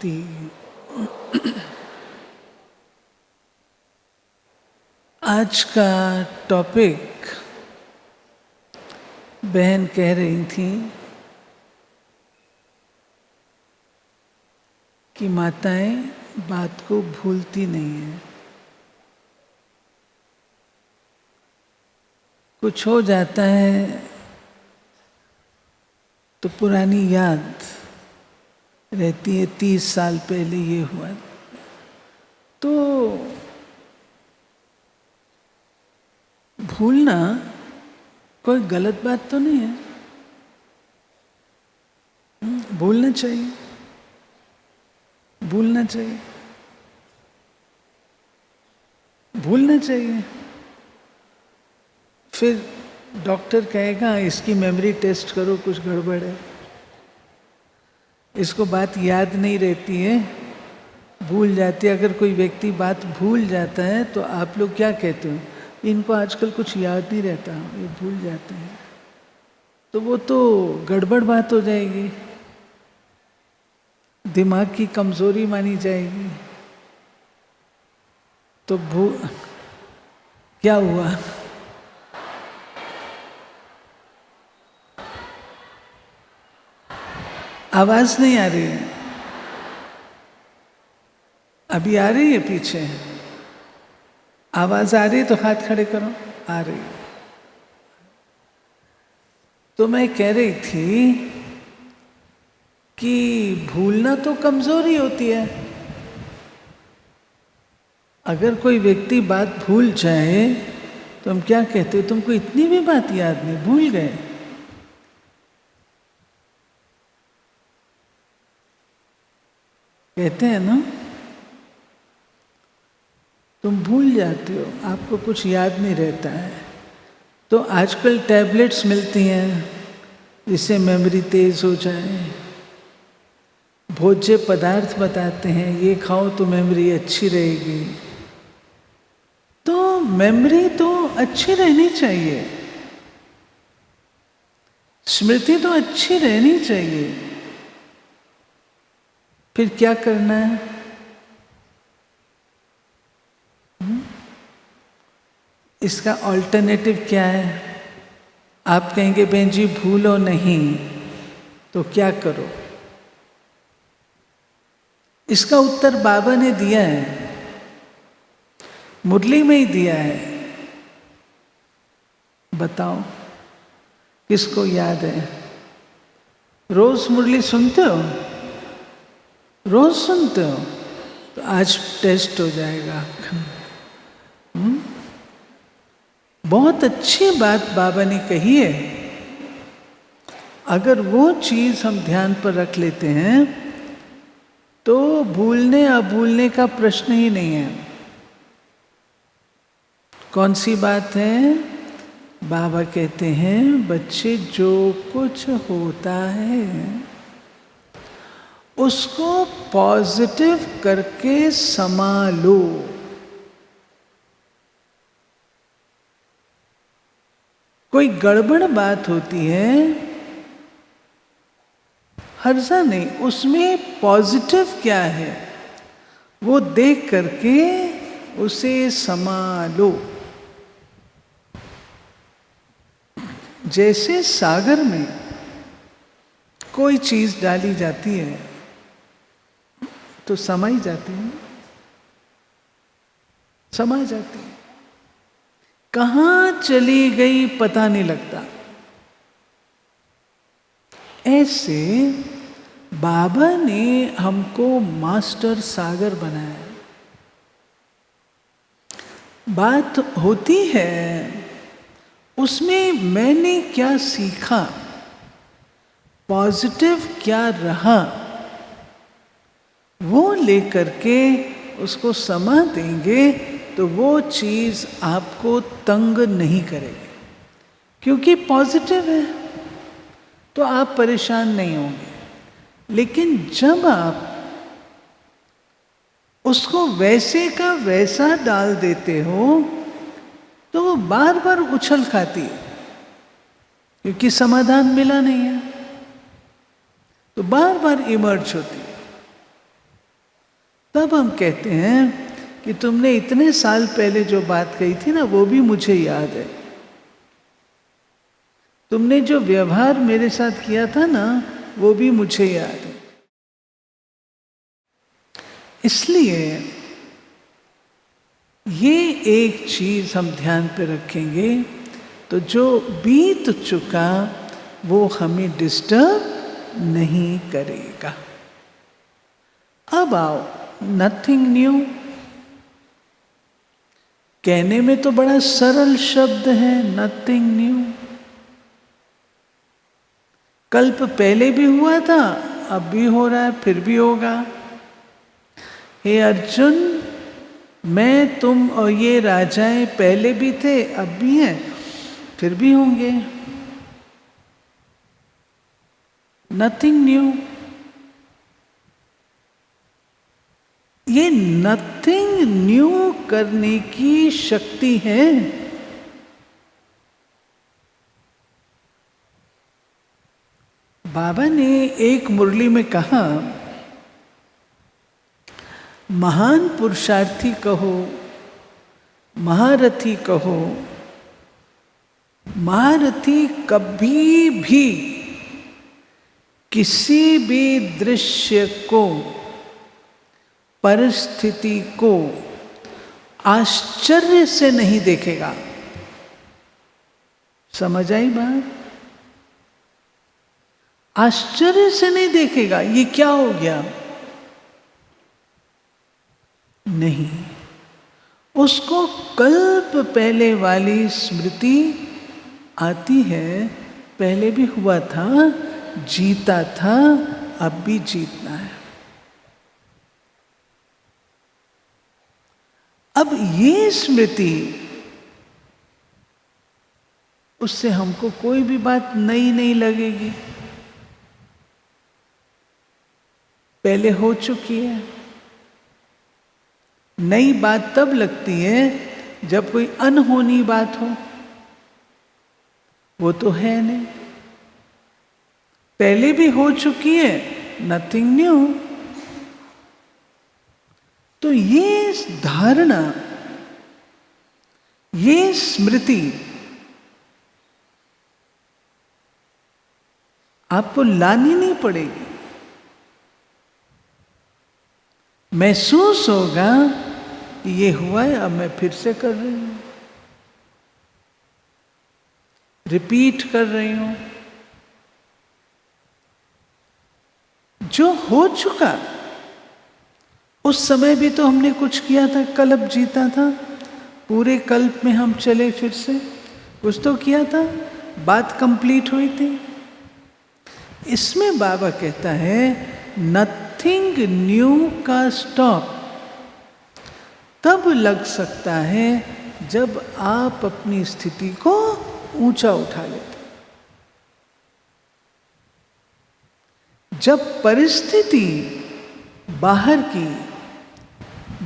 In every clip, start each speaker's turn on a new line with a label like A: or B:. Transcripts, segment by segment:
A: शांति। आज का टॉपिक बहन कह रही थी कि माताएं बात को भूलती नहीं हैं। कुछ हो जाता है तो पुरानी याद रहती है, 30 साल पहले ये हुआ। तो भूलना कोई गलत बात तो नहीं है, भूलना चाहिए, भूलना चाहिए, भूलना चाहिए। फिर डॉक्टर कहेगा इसकी मेमोरी टेस्ट करो, कुछ गड़बड़ है, इसको बात याद नहीं रहती है, भूल जाती है। अगर कोई व्यक्ति बात भूल जाता है तो आप लोग क्या कहते हो, इनको आजकल कुछ याद नहीं रहता, ये भूल जाते हैं, तो वो तो गड़बड़ बात हो जाएगी, दिमाग की कमजोरी मानी जाएगी। तो क्या हुआ, आवाज नहीं आ रही है? अभी आ रही है? पीछे आवाज आ रही है तो हाथ खड़े करो। आ रही है। तो मैं कह रही थी कि भूलना तो कमजोरी होती है। अगर कोई व्यक्ति बात भूल जाए तो हम क्या कहते हैं, तुमको इतनी भी बात याद नहीं, भूल गए। कहते हैं ना, तुम भूल जाते हो, आपको कुछ याद नहीं रहता है। तो आजकल टैबलेट्स मिलती हैं जिससे मेमोरी तेज हो जाए, भोज्य पदार्थ बताते हैं ये खाओ तो मेमोरी अच्छी रहेगी। तो मेमोरी तो अच्छी रहनी चाहिए, स्मृति तो अच्छी रहनी चाहिए। फिर क्या करना है? इसका ऑल्टरनेटिव क्या है? आप कहेंगे बहन जी भूलो नहीं, तो क्या करो? इसका उत्तर बाबा ने दिया है, मुरली में ही दिया है। बताओ किसको याद है? रोज मुरली सुनते हो? रोज सुनते हो? तो आज टेस्ट हो जाएगा। बहुत अच्छी बात बाबा ने कही है। अगर वो चीज हम ध्यान पर रख लेते हैं तो भूलने अभूलने का प्रश्न ही नहीं है। कौन सी बात है? बाबा कहते हैं बच्चे जो कुछ होता है उसको पॉजिटिव करके संभालो। कोई गड़बड़ बात होती है, हर्जा नहीं, उसमें पॉजिटिव क्या है वो देख करके उसे संभालो। जैसे सागर में कोई चीज डाली जाती है तो समाई जाती है, समा जाती है, कहाँ चली गई पता नहीं लगता। ऐसे बाबा ने हमको मास्टर सागर बनाया। बात होती है उसमें मैंने क्या सीखा, पॉजिटिव क्या रहा, वो लेकर के उसको समा देंगे तो वो चीज आपको तंग नहीं करेगी, क्योंकि पॉजिटिव है तो आप परेशान नहीं होंगे। लेकिन जब आप उसको वैसे का वैसा डाल देते हो तो वो बार बार उछल खाती है, क्योंकि समाधान मिला नहीं है, तो बार बार इमर्ज होती है। तब हम कहते हैं कि तुमने इतने साल पहले जो बात कही थी ना, वो भी मुझे याद है। तुमने जो व्यवहार मेरे साथ किया था ना, वो भी मुझे याद है। इसलिए ये एक चीज हम ध्यान पे रखेंगे, तो जो बीत चुका वो हमें डिस्टर्ब नहीं करेगा। अब आओ, नथिंग न्यू। कहने में तो बड़ा सरल शब्द है, नथिंग न्यू। कल्प पहले भी हुआ था, अब भी हो रहा है, फिर भी होगा। हे अर्जुन, मैं, तुम और ये राजाएं पहले भी थे, अब भी हैं, फिर भी होंगे। Nothing new. ये नथिंग न्यू करने की शक्ति है। बाबा ने एक मुरली में कहा, महान पुरुषार्थी कहो, महारथी कहो, महारथी कभी भी किसी भी दृश्य को, परिस्थिति को आश्चर्य से नहीं देखेगा। समझ आई बात? आश्चर्य से नहीं देखेगा, ये क्या हो गया, नहीं। उसको कल्प पहले वाली स्मृति आती है, पहले भी हुआ था, जीता था, अब भी जीतना है। अब ये स्मृति, उससे हमको कोई भी बात नई नहीं लगेगी, पहले हो चुकी है। नई बात तब लगती है जब कोई अनहोनी बात हो, वो तो है नहीं, पहले भी हो चुकी है, नथिंग न्यू। तो ये धारणा, ये स्मृति आपको लानी नहीं पड़ेगी। महसूस होगा कि ये हुआ है, अब मैं फिर से कर रही हूं, रिपीट कर रही हूं। जो हो चुका, उस समय भी तो हमने कुछ किया था, कल्प जीता था, पूरे कल्प में हम चले, फिर से कुछ तो किया था, बात कंप्लीट हुई थी। इसमें बाबा कहता है, नथिंग न्यू का स्टॉप तब लग सकता है जब आप अपनी स्थिति को ऊंचा उठा लेते। जब परिस्थिति बाहर की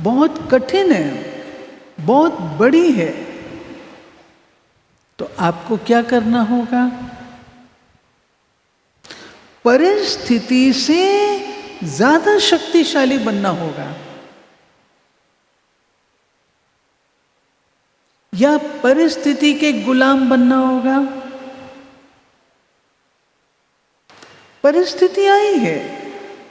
A: बहुत कठिन है, बहुत बड़ी है, तो आपको क्या करना होगा? परिस्थिति से ज्यादा शक्तिशाली बनना होगा, या परिस्थिति के गुलाम बनना होगा? परिस्थिति आई है,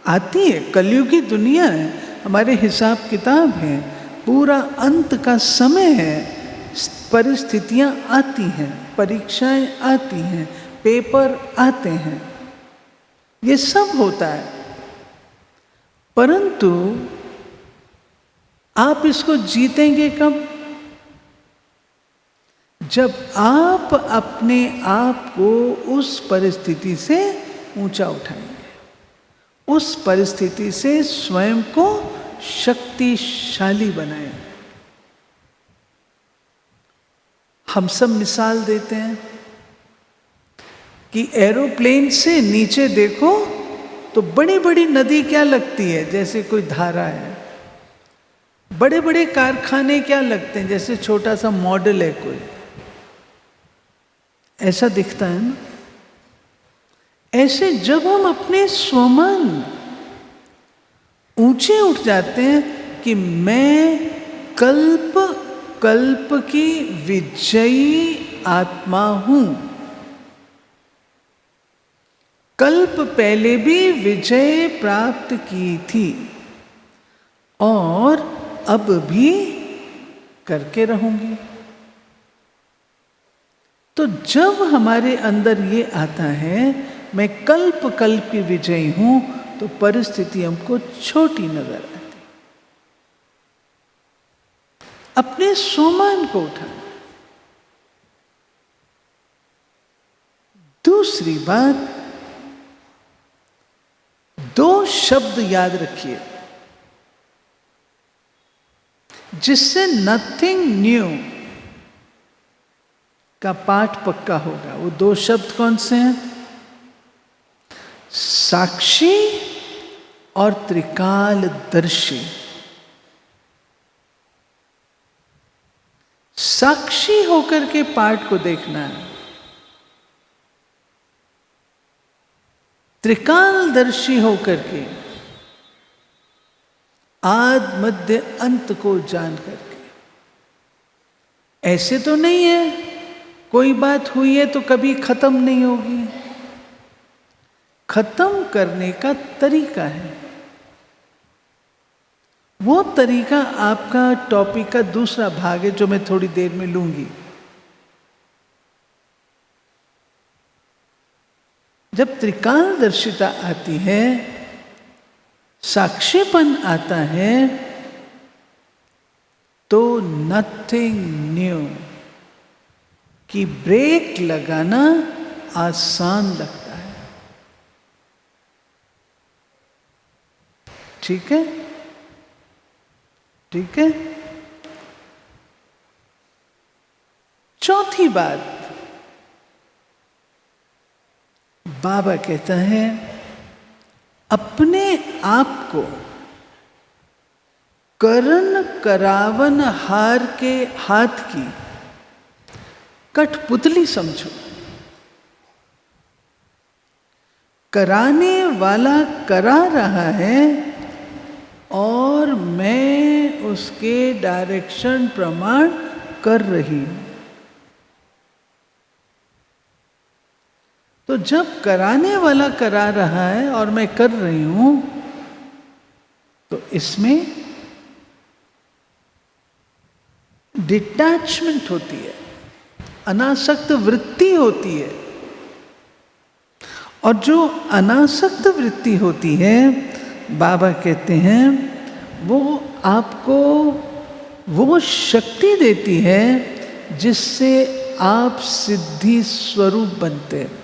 A: आती है, कलयुग की दुनिया है, हमारे हिसाब किताब है, पूरा अंत का समय है, परिस्थितियां आती हैं, परीक्षाएं आती हैं, पेपर आते हैं, ये सब होता है। परंतु आप इसको जीतेंगे कब? जब आप अपने आप को उस परिस्थिति से ऊंचा उठाएंगे, उस परिस्थिति से स्वयं को शक्तिशाली बनाएंगे। हम सब मिसाल देते हैं कि एरोप्लेन से नीचे देखो तो बड़ी बड़ी नदी क्या लगती है, जैसे कोई धारा है। बड़े बड़े कारखाने क्या लगते हैं, जैसे छोटा सा मॉडल है कोई, ऐसा दिखता है ना। ऐसे जब हम अपने स्वमन ऊंचे उठ जाते हैं कि मैं कल्प कल्प की विजयी आत्मा हूं। कल्प पहले भी विजय प्राप्त की थी और अब भी करके रहूंगी। तो जब हमारे अंदर ये आता है मैं कल्प कल्प की विजयी हूं, तो परिस्थिति हमको छोटी नजर आती। अपने सोमान को उठाना। दूसरी बात, 2 शब्द याद रखिए जिससे नथिंग न्यू का पाठ पक्का होगा। वो 2 शब्द कौन से हैं? साक्षी और त्रिकालदर्शी। साक्षी होकर के पाठ को देखना है, त्रिकालदर्शी होकर के आदि मध्य अंत को जान करके। ऐसे तो नहीं है कोई बात हुई है तो कभी खत्म नहीं होगी। खत्म करने का तरीका है। वो तरीका आपका टॉपिक का दूसरा भाग है जो मैं थोड़ी देर में लूंगी। जब त्रिकालदर्शिता आती है, साक्षीपन आता है, तो नथिंग न्यू कि ब्रेक लगाना आसान लगता है। ठीक है, ठीक है। चौथी बात, बाबा कहता है अपने आप को करण करावन हार के हाथ की कठपुतली समझो। कराने वाला करा रहा है और मैं उसके डायरेक्शन प्रमाण कर रही हूं। तो जब कराने वाला करा रहा है और मैं कर रही हूं, तो इसमें डिटैचमेंट होती है, अनासक्त वृत्ति होती है। और जो अनासक्त वृत्ति होती है, बाबा कहते हैं वो आपको वो शक्ति देती है जिससे आप सिद्धि स्वरूप बनते हैं।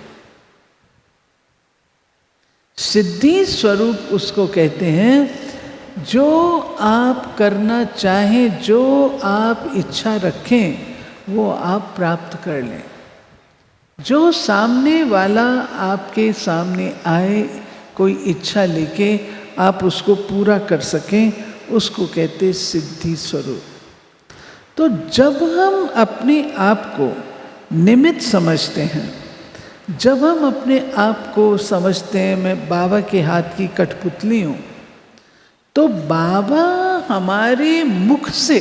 A: सिद्धि स्वरूप उसको कहते हैं जो आप करना चाहें, जो आप इच्छा रखें, वो आप प्राप्त कर लें। जो सामने वाला आपके सामने आए कोई इच्छा लेके आप उसको पूरा कर सकें, उसको कहते सिद्धि स्वरूप। तो जब हम अपने आप को निमित्त समझते हैं, जब हम अपने आप को समझते हैं मैं बाबा के हाथ की कठपुतली हूं, तो बाबा हमारे मुख से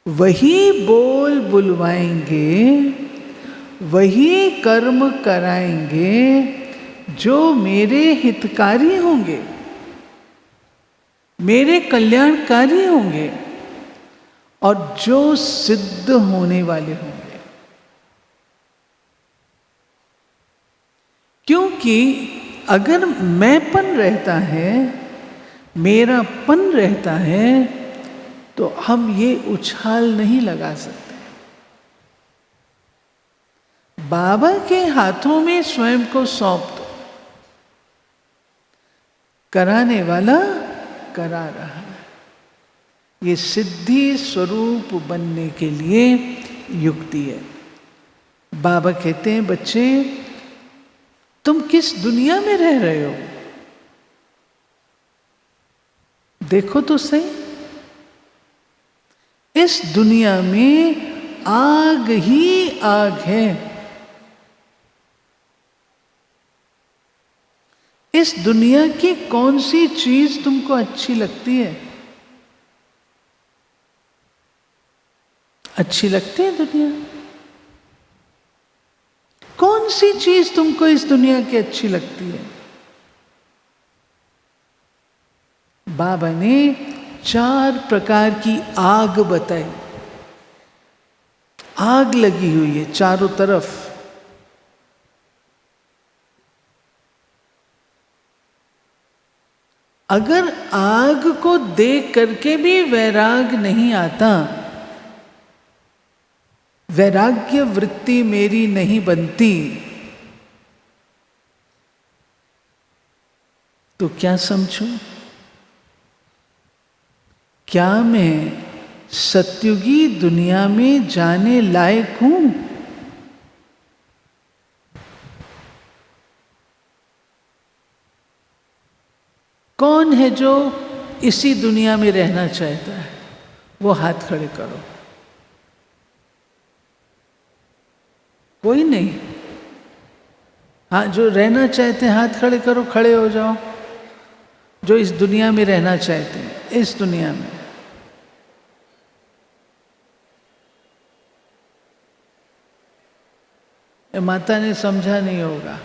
A: वही बोल बुलवाएंगे, वही कर्म कराएंगे जो मेरे हितकारी होंगे, मेरे कल्याणकारी होंगे और जो सिद्ध होने वाले होंगे। क्योंकि अगर मैंपन रहता है, मेरापन रहता है, तो हम ये उछाल नहीं लगा सकते। बाबा के हाथों में स्वयं को सौंप दो, कराने वाला करा रहा है। ये सिद्धि स्वरूप बनने के लिए युक्ति है। बाबा कहते हैं बच्चे तुम किस दुनिया में रह रहे हो, देखो तो सही। इस दुनिया में आग ही आग है। इस दुनिया की कौन सी चीज तुमको अच्छी लगती है? अच्छी लगती है दुनिया? कौन सी चीज तुमको इस दुनिया की अच्छी लगती है? बाबा ने 4 प्रकार की आग बताई। आग लगी हुई है चारों तरफ। अगर आग को देख करके भी वैराग नहीं आता, वैराग्य वृत्ति मेरी नहीं बनती, तो क्या समझूं? क्या मैं सत्युगी दुनिया में जाने लायक हूं? कौन है जो इसी दुनिया में रहना चाहता है? वो हाथ खड़े करो। कोई नहीं। हाँ, जो रहना चाहते हैं हाथ खड़े करो, खड़े हो जाओ। जो इस दुनिया में रहना चाहते हैं, इस दुनिया में। माता ने समझा नहीं होगा।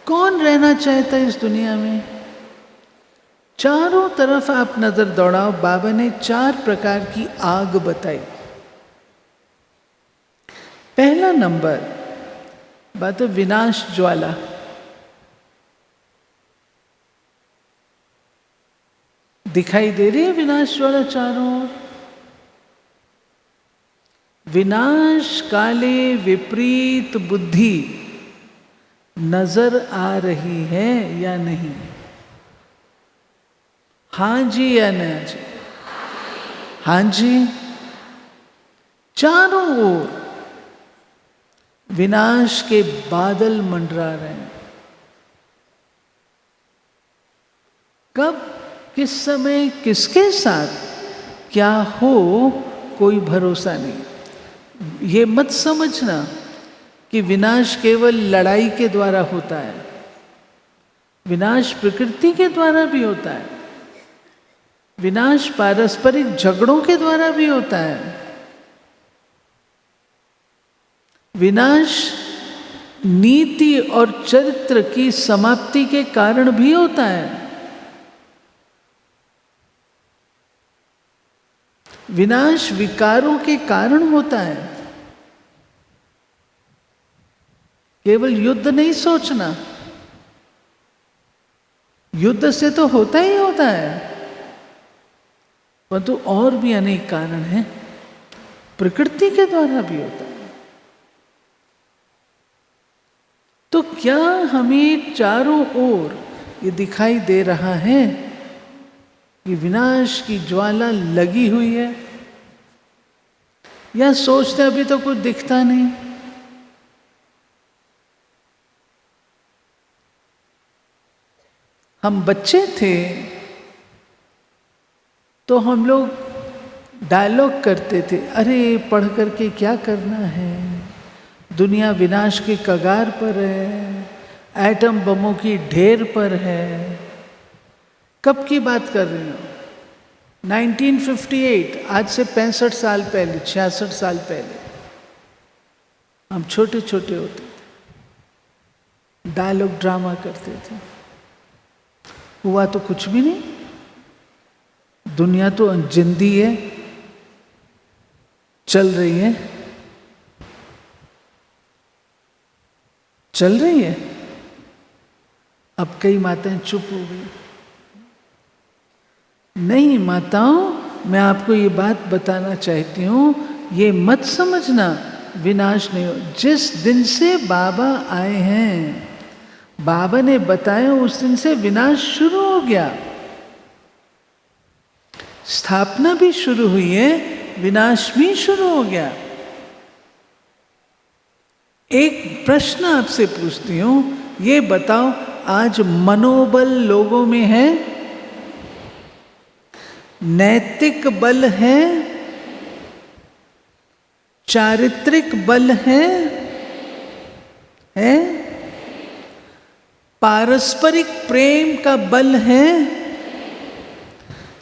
A: कौन रहना चाहता है इस दुनिया में? चारों तरफ आप नजर दौड़ाओ। बाबा ने 4 प्रकार की आग बताई। पहला नंबर बात है विनाश ज्वाला। दिखाई दे रही है विनाश ज्वाला चारों ओर। विनाश काले विपरीत बुद्धि नजर आ रही है या नहीं? हाँ जी या ना जी? हाँ जी। चारों ओर विनाश के बादल मंडरा रहे हैं। कब, किस समय, किसके साथ क्या हो, कोई भरोसा नहीं। ये मत समझना कि विनाश केवल लड़ाई के द्वारा होता है। विनाश प्रकृति के द्वारा भी होता है। विनाश पारस्परिक झगड़ों के द्वारा भी होता है। विनाश नीति और चरित्र की समाप्ति के कारण भी होता है। विनाश विकारों के कारण होता है। केवल युद्ध नहीं सोचना, युद्ध से तो होता ही होता है, परंतु और भी अनेक कारण हैं, प्रकृति के द्वारा भी होता है। तो क्या हमें चारों ओर ये दिखाई दे रहा है कि विनाश की ज्वाला लगी हुई है, या सोचते अभी तो कुछ दिखता नहीं? हम बच्चे थे तो हम लोग डायलॉग करते थे, अरे पढ़ करके क्या करना है, दुनिया विनाश के कगार पर है, एटम बमों की ढेर पर है। कब की बात कर रही हूँ? 1958, आज से 65 साल पहले, 66 साल पहले हम छोटे छोटे होते थे, डायलॉग ड्रामा करते थे। हुआ तो कुछ भी नहीं, दुनिया तो जिंदी है, चल रही है, चल रही है। अब कई माताएं चुप हो गई। नहीं माताओं, मैं आपको ये बात बताना चाहती हूँ, ये मत समझना विनाश नहीं हो। जिस दिन से बाबा आए हैं, बाबा ने बताया, उस दिन से विनाश शुरू हो गया। स्थापना भी शुरू हुई है, विनाश भी शुरू हो गया। एक प्रश्न आपसे पूछती हूं, ये बताओ, आज मनोबल लोगों में है? नैतिक बल है? चारित्रिक बल है? पारस्परिक प्रेम का बल है,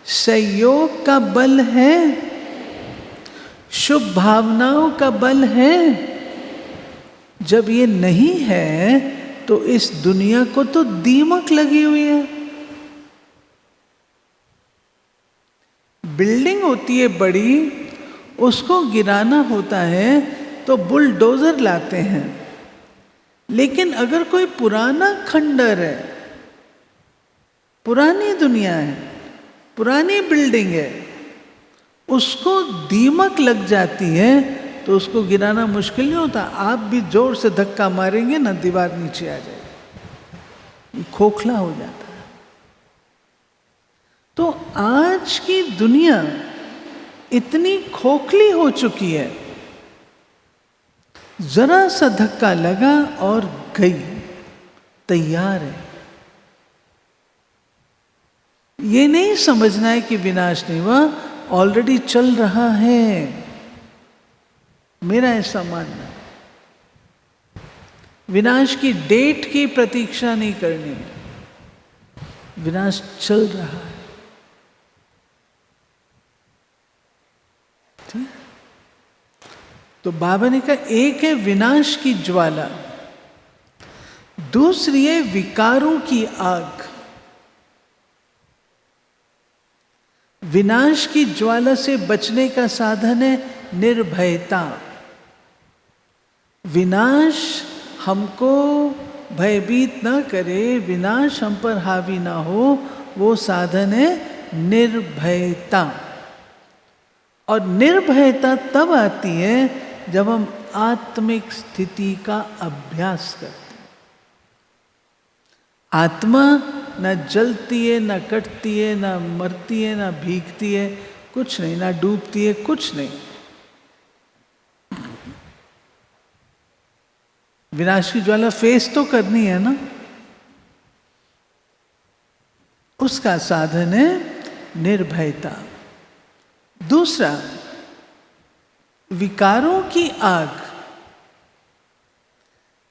A: सहयोग का बल है, शुभ भावनाओं का बल है। जब ये नहीं है तो इस दुनिया को तो दीमक लगी हुई है। बिल्डिंग होती है बड़ी, उसको गिराना होता है तो बुलडोजर लाते हैं। लेकिन अगर कोई पुराना खंडर है, पुरानी दुनिया है, पुरानी बिल्डिंग है, उसको दीमक लग जाती है तो उसको गिराना मुश्किल नहीं होता। आप भी जोर से धक्का मारेंगे ना, दीवार नीचे आ जाएगी, ये खोखला हो जाता है। तो आज की दुनिया इतनी खोखली हो चुकी है, जरा सा धक्का लगा और गई, तैयार है। ये नहीं समझना है कि विनाश नहीं हुआ, ऑलरेडी चल रहा है। मेरा ऐसा मानना है। विनाश की डेट की प्रतीक्षा नहीं करनी है, विनाश चल रहा है। ठीक? तो बाबा ने कहा एक है विनाश की ज्वाला, दूसरी है विकारों की आग। विनाश की ज्वाला से बचने का साधन है निर्भयता। विनाश हमको भयभीत ना करे, विनाश हम पर हावी ना हो, वो साधन है निर्भयता। और निर्भयता तब आती है जब हम आत्मिक स्थिति का अभ्यास करते हैं। आत्मा ना जलती है, ना कटती है, ना मरती है, ना भीगती है, कुछ नहीं, ना डूबती है, कुछ नहीं। विनाश की ज्वाला फेस तो करनी है ना, उसका साधन है निर्भयता। दूसरा, विकारों की आग,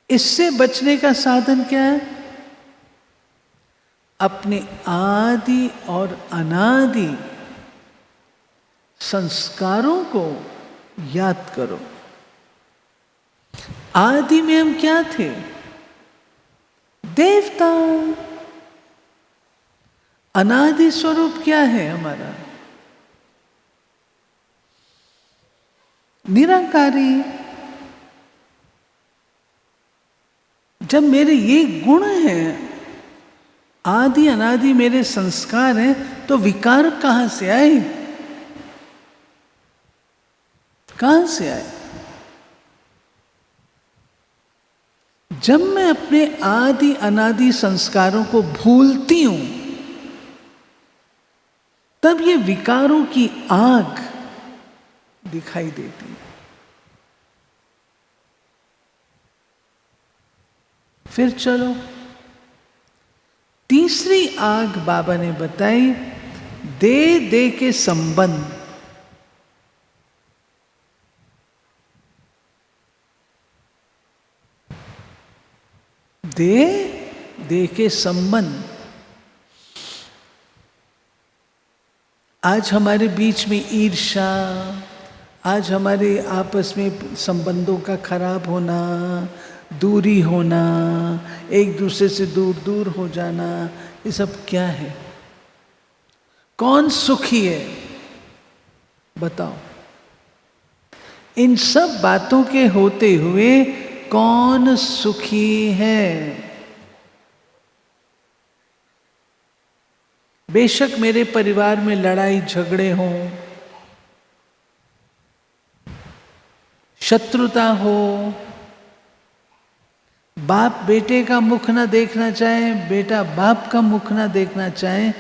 A: इससे बचने का साधन क्या है? अपने आदि और अनादि संस्कारों को याद करो। आदि में हम क्या थे? देवता। अनादि स्वरूप क्या है हमारा? निरंकारी। जब मेरे ये गुण हैं, आदि अनादि मेरे संस्कार हैं, तो विकार कहां से आए? कहां से आए? जब मैं अपने आदि अनादि संस्कारों को भूलती हूं, तब ये विकारों की आग दिखाई देती है। फिर चलो, तीसरी आग बाबा ने बताई, दे दे के संबंध। दे दे के संबंध। आज हमारे बीच में ईर्ष्या, आज हमारे आपस में संबंधों का खराब होना, दूरी होना, एक दूसरे से दूर दूर हो जाना, ये सब क्या है? कौन सुखी है? बताओ। इन सब बातों के होते हुए कौन सुखी है? बेशक मेरे परिवार में लड़ाई झगड़े हों, शत्रुता हो, बाप बेटे का मुख ना देखना चाहे, बेटा बाप का मुख ना देखना चाहे,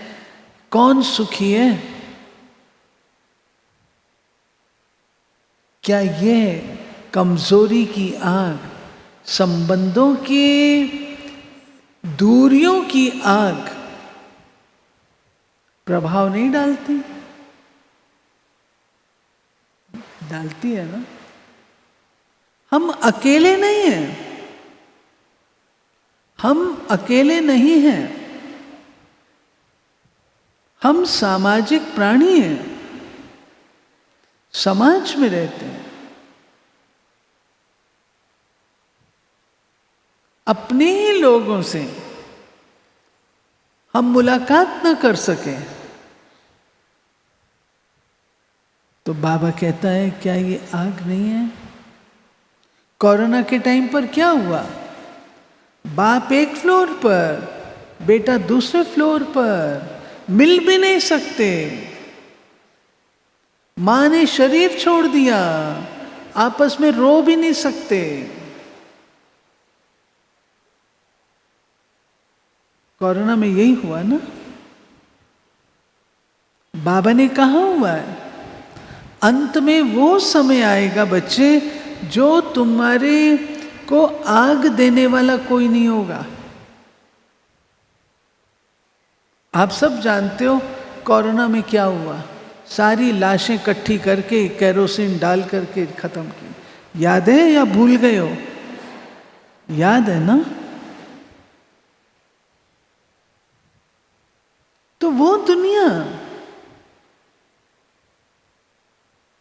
A: कौन सुखी है? क्या ये कमजोरी की आग, संबंधों की दूरियों की आग प्रभाव नहीं डालती? डालती है ना। हम अकेले नहीं हैं, हम अकेले नहीं हैं, हम सामाजिक प्राणी हैं, समाज में रहते हैं। अपने ही लोगों से हम मुलाकात न कर सकें तो बाबा कहता है क्या ये आग नहीं है? कोरोना के टाइम पर क्या हुआ? बाप एक फ्लोर पर, बेटा दूसरे फ्लोर पर, मिल भी नहीं सकते। मां ने शरीर छोड़ दिया, आपस में रो भी नहीं सकते। कोरोना में यही हुआ ना। बाबा ने कहा हुआ है अंत में वो समय आएगा बच्चे जो तुम्हारे को आग देने वाला कोई नहीं होगा। आप सब जानते हो कोरोना में क्या हुआ, सारी लाशें इकट्ठी करके कैरोसिन डाल करके खत्म की। याद है या भूल गए हो? याद है ना? तो वो दुनिया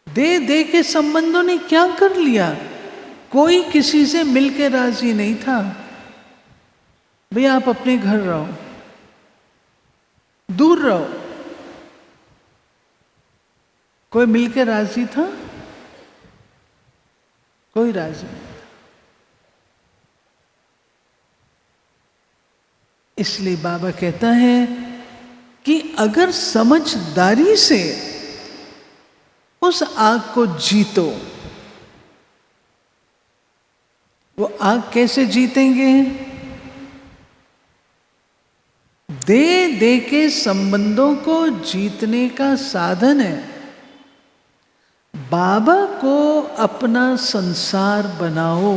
A: दे दे के संबंधों ने क्या कर लिया? कोई किसी से मिलके राजी नहीं था। भैया आप अपने घर रहो, दूर रहो। कोई मिलके राजी था? कोई राजी नहीं था। इसलिए बाबा कहता है कि अगर समझदारी से उस आग को जीतो, वो आग कैसे जीतेंगे? दे दे के संबंधों को जीतने का साधन है बाबा को अपना संसार बनाओ।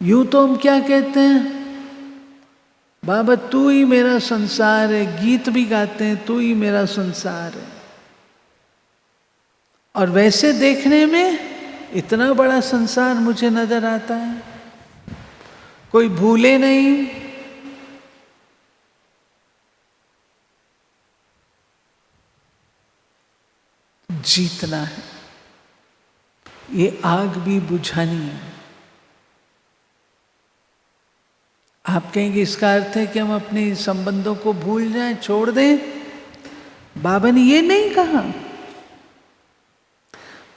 A: यूं तो हम क्या कहते हैं, बाबा तू ही मेरा संसार है, गीत भी गाते हैं तू ही मेरा संसार है। और वैसे देखने में इतना बड़ा संसार मुझे नजर आता है। कोई भूले नहीं, जीतना है, ये आग भी बुझानी है। आप कहेंगे इसका अर्थ है कि हम अपने संबंधों को भूल जाएं, छोड़ दें? बाबा ने ये नहीं कहा।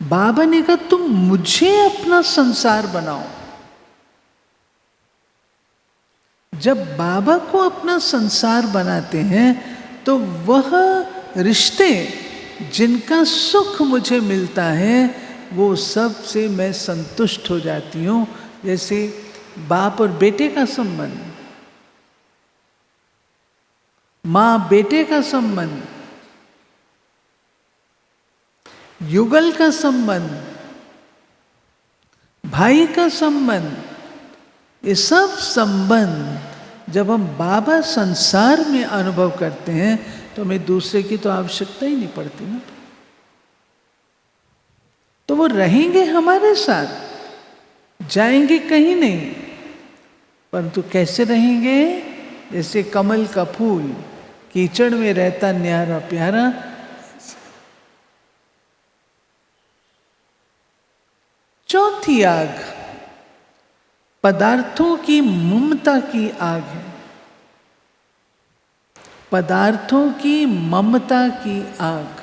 A: बाबा ने कहा तुम मुझे अपना संसार बनाओ। जब बाबा को अपना संसार बनाते हैं तो वह रिश्ते जिनका सुख मुझे मिलता है वो सब से मैं संतुष्ट हो जाती हूँ। जैसे बाप और बेटे का संबंध, माँ बेटे का संबंध, युगल का संबंध, भाई का संबंध, ये सब संबंध जब हम बाबा संसार में अनुभव करते हैं तो हमें दूसरे की तो आवश्यकता ही नहीं पड़ती ना। तो वो रहेंगे हमारे साथ, जाएंगे कहीं नहीं, परंतु कैसे रहेंगे? जैसे कमल का फूल कीचड़ में रहता न्यारा प्यारा, चौथी आग पदार्थों की ममता की आग है। पदार्थों की ममता की आग।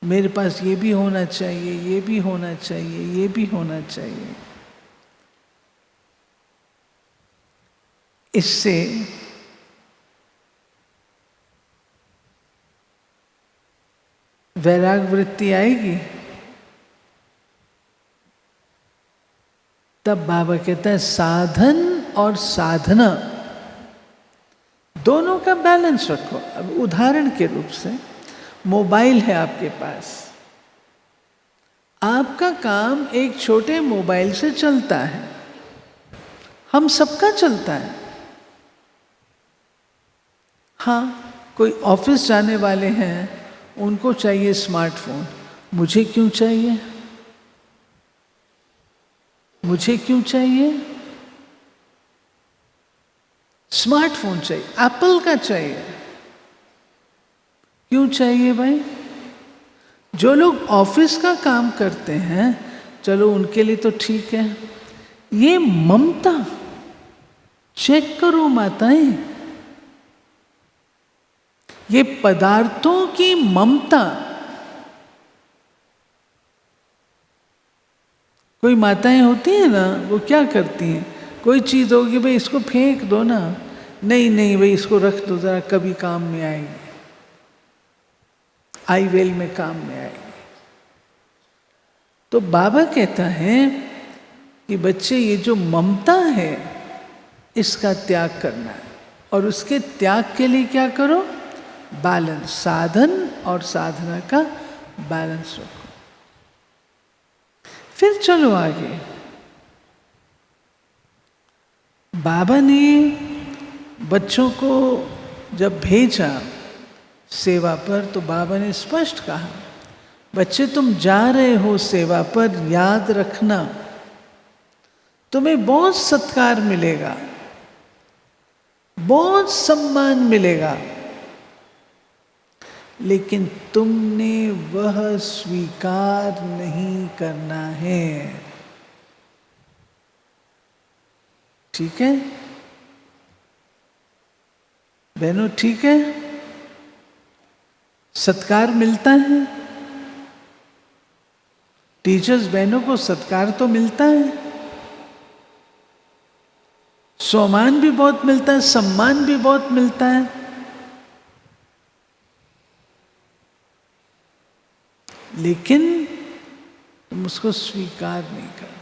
A: मेरे पास ये भी होना चाहिए, ये भी होना चाहिए, ये भी होना चाहिए। इससे वैराग वृत्ति आएगी। तब बाबा कहता है साधन और साधना दोनों का बैलेंस रखो। अब उदाहरण के रूप से मोबाइल है आपके पास, आपका काम एक छोटे मोबाइल से चलता है, हम सबका चलता है। हाँ, कोई ऑफिस जाने वाले हैं उनको चाहिए स्मार्टफोन, मुझे क्यों चाहिए? मुझे क्यों चाहिए? स्मार्टफोन चाहिए, एप्पल का चाहिए। क्यों चाहिए भाई? जो लोग ऑफिस का काम करते हैं, चलो उनके लिए तो ठीक है। ये ममता चेक करो माताएं, ये पदार्थों की ममता। कोई माताएं होती हैं ना, वो क्या करती हैं, कोई चीज़ होगी, भाई इसको फेंक दो ना, नहीं नहीं भाई इसको रख दो, ज़रा कभी काम में आएगी, आई वेल में काम में आएगी। तो बाबा कहता है कि बच्चे ये जो ममता है इसका त्याग करना है, और उसके त्याग के लिए क्या करो? बैलेंस, साधन और साधना का बैलेंस रखो। फिर चलो आगे। बाबा ने बच्चों को जब भेजा सेवा पर, तो बाबा ने स्पष्ट कहा, बच्चे तुम जा रहे हो सेवा पर, याद रखना तुम्हें बहुत सत्कार मिलेगा, बहुत सम्मान मिलेगा, लेकिन तुमने वह स्वीकार नहीं करना है। ठीक है बहनों, ठीक है? सत्कार मिलता है, टीचर्स बहनों को सत्कार तो मिलता है, सम्मान भी बहुत मिलता है, सम्मान भी बहुत मिलता है, लेकिन तुम उसको स्वीकार नहीं करना।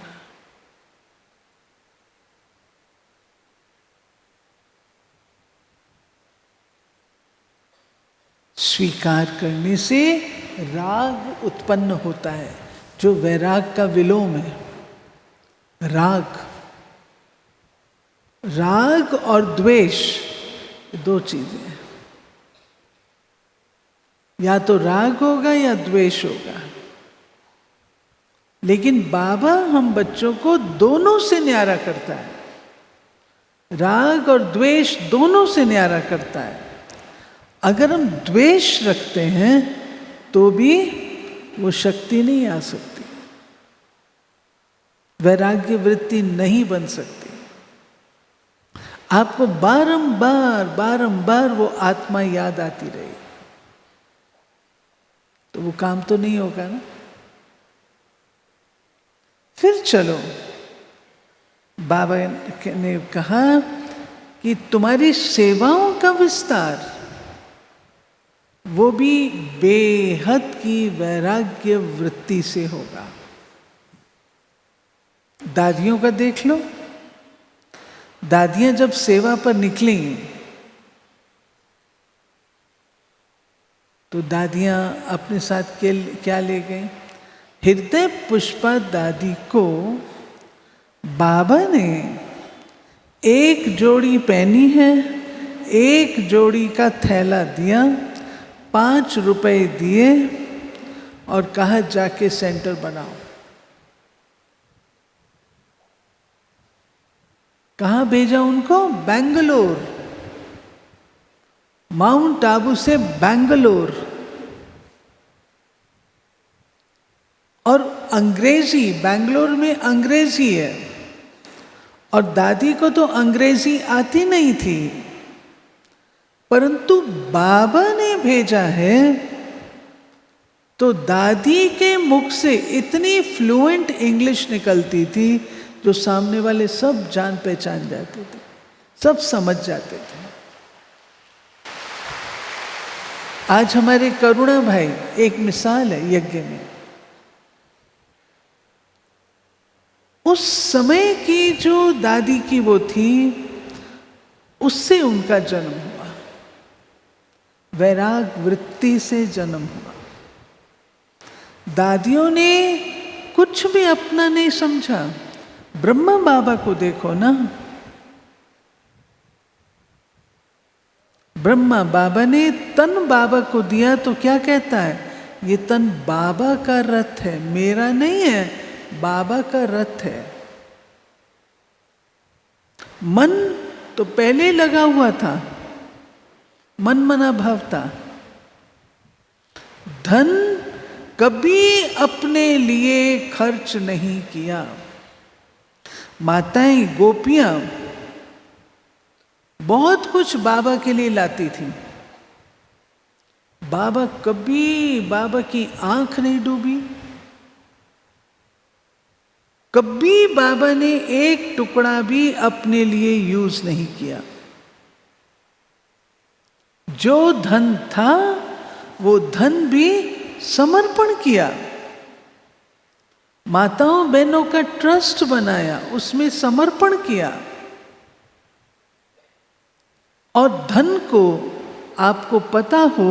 A: स्वीकार करने से राग उत्पन्न होता है, जो वैराग का विलोम है। राग, राग और द्वेष दो चीजें हैं, या तो राग होगा या द्वेष होगा। लेकिन बाबा हम बच्चों को दोनों से न्यारा करता है, राग और द्वेष दोनों से न्यारा करता है। अगर हम द्वेष रखते हैं तो भी वो शक्ति नहीं आ सकती, वैराग्य वृत्ति नहीं बन सकती। आपको बारंबार बारंबार वो आत्मा याद आती रहेगी, तो वो काम तो नहीं होगा ना। फिर चलो, बाबा ने कहा कि तुम्हारी सेवाओं का विस्तार वो भी बेहद की वैराग्य वृत्ति से होगा। दादियों का देख लो, दादियां जब सेवा पर निकली तो दादियां अपने साथ क्या ले गई? हृदय पुष्पा दादी को बाबा ने एक जोड़ी पहनी है, एक जोड़ी का थैला दिया, 5 रुपए दिए और कहा जाके सेंटर बनाओ। कहाँ भेजा उनको? बेंगलोर, माउंट आबू से बेंगलोर। और अंग्रेजी, बेंगलोर में अंग्रेजी है, और दादी को तो अंग्रेजी आती नहीं थी, परंतु बाबा ने भेजा है तो दादी के मुख से इतनी फ्लुएंट इंग्लिश निकलती थी जो सामने वाले सब जान पहचान जाते थे, सब समझ जाते थे। आज हमारे करुणा भाई एक मिसाल है यज्ञ में। उस समय की जो दादी की वो थी, उससे उनका जन्म हुआ, वैराग वृत्ति से जन्म हुआ। दादियों ने कुछ भी अपना नहीं समझा। ब्रह्मा बाबा को देखो ना, ब्रह्मा बाबा ने तन बाबा को दिया तो क्या कहता है? ये तन बाबा का रथ है, मेरा नहीं है, बाबा का रथ है। मन तो पहले लगा हुआ था, मन मना भाव था। धन कभी अपने लिए खर्च नहीं किया। माताएं गोपियां बहुत कुछ बाबा के लिए लाती थी। बाबा की आंख नहीं डूबी। कभी बाबा ने एक टुकड़ा भी अपने लिए यूज नहीं किया। जो धन था वो धन भी समर्पण किया। माताओं बहनों का ट्रस्ट बनाया, उसमें समर्पण किया। और धन को, आपको पता हो,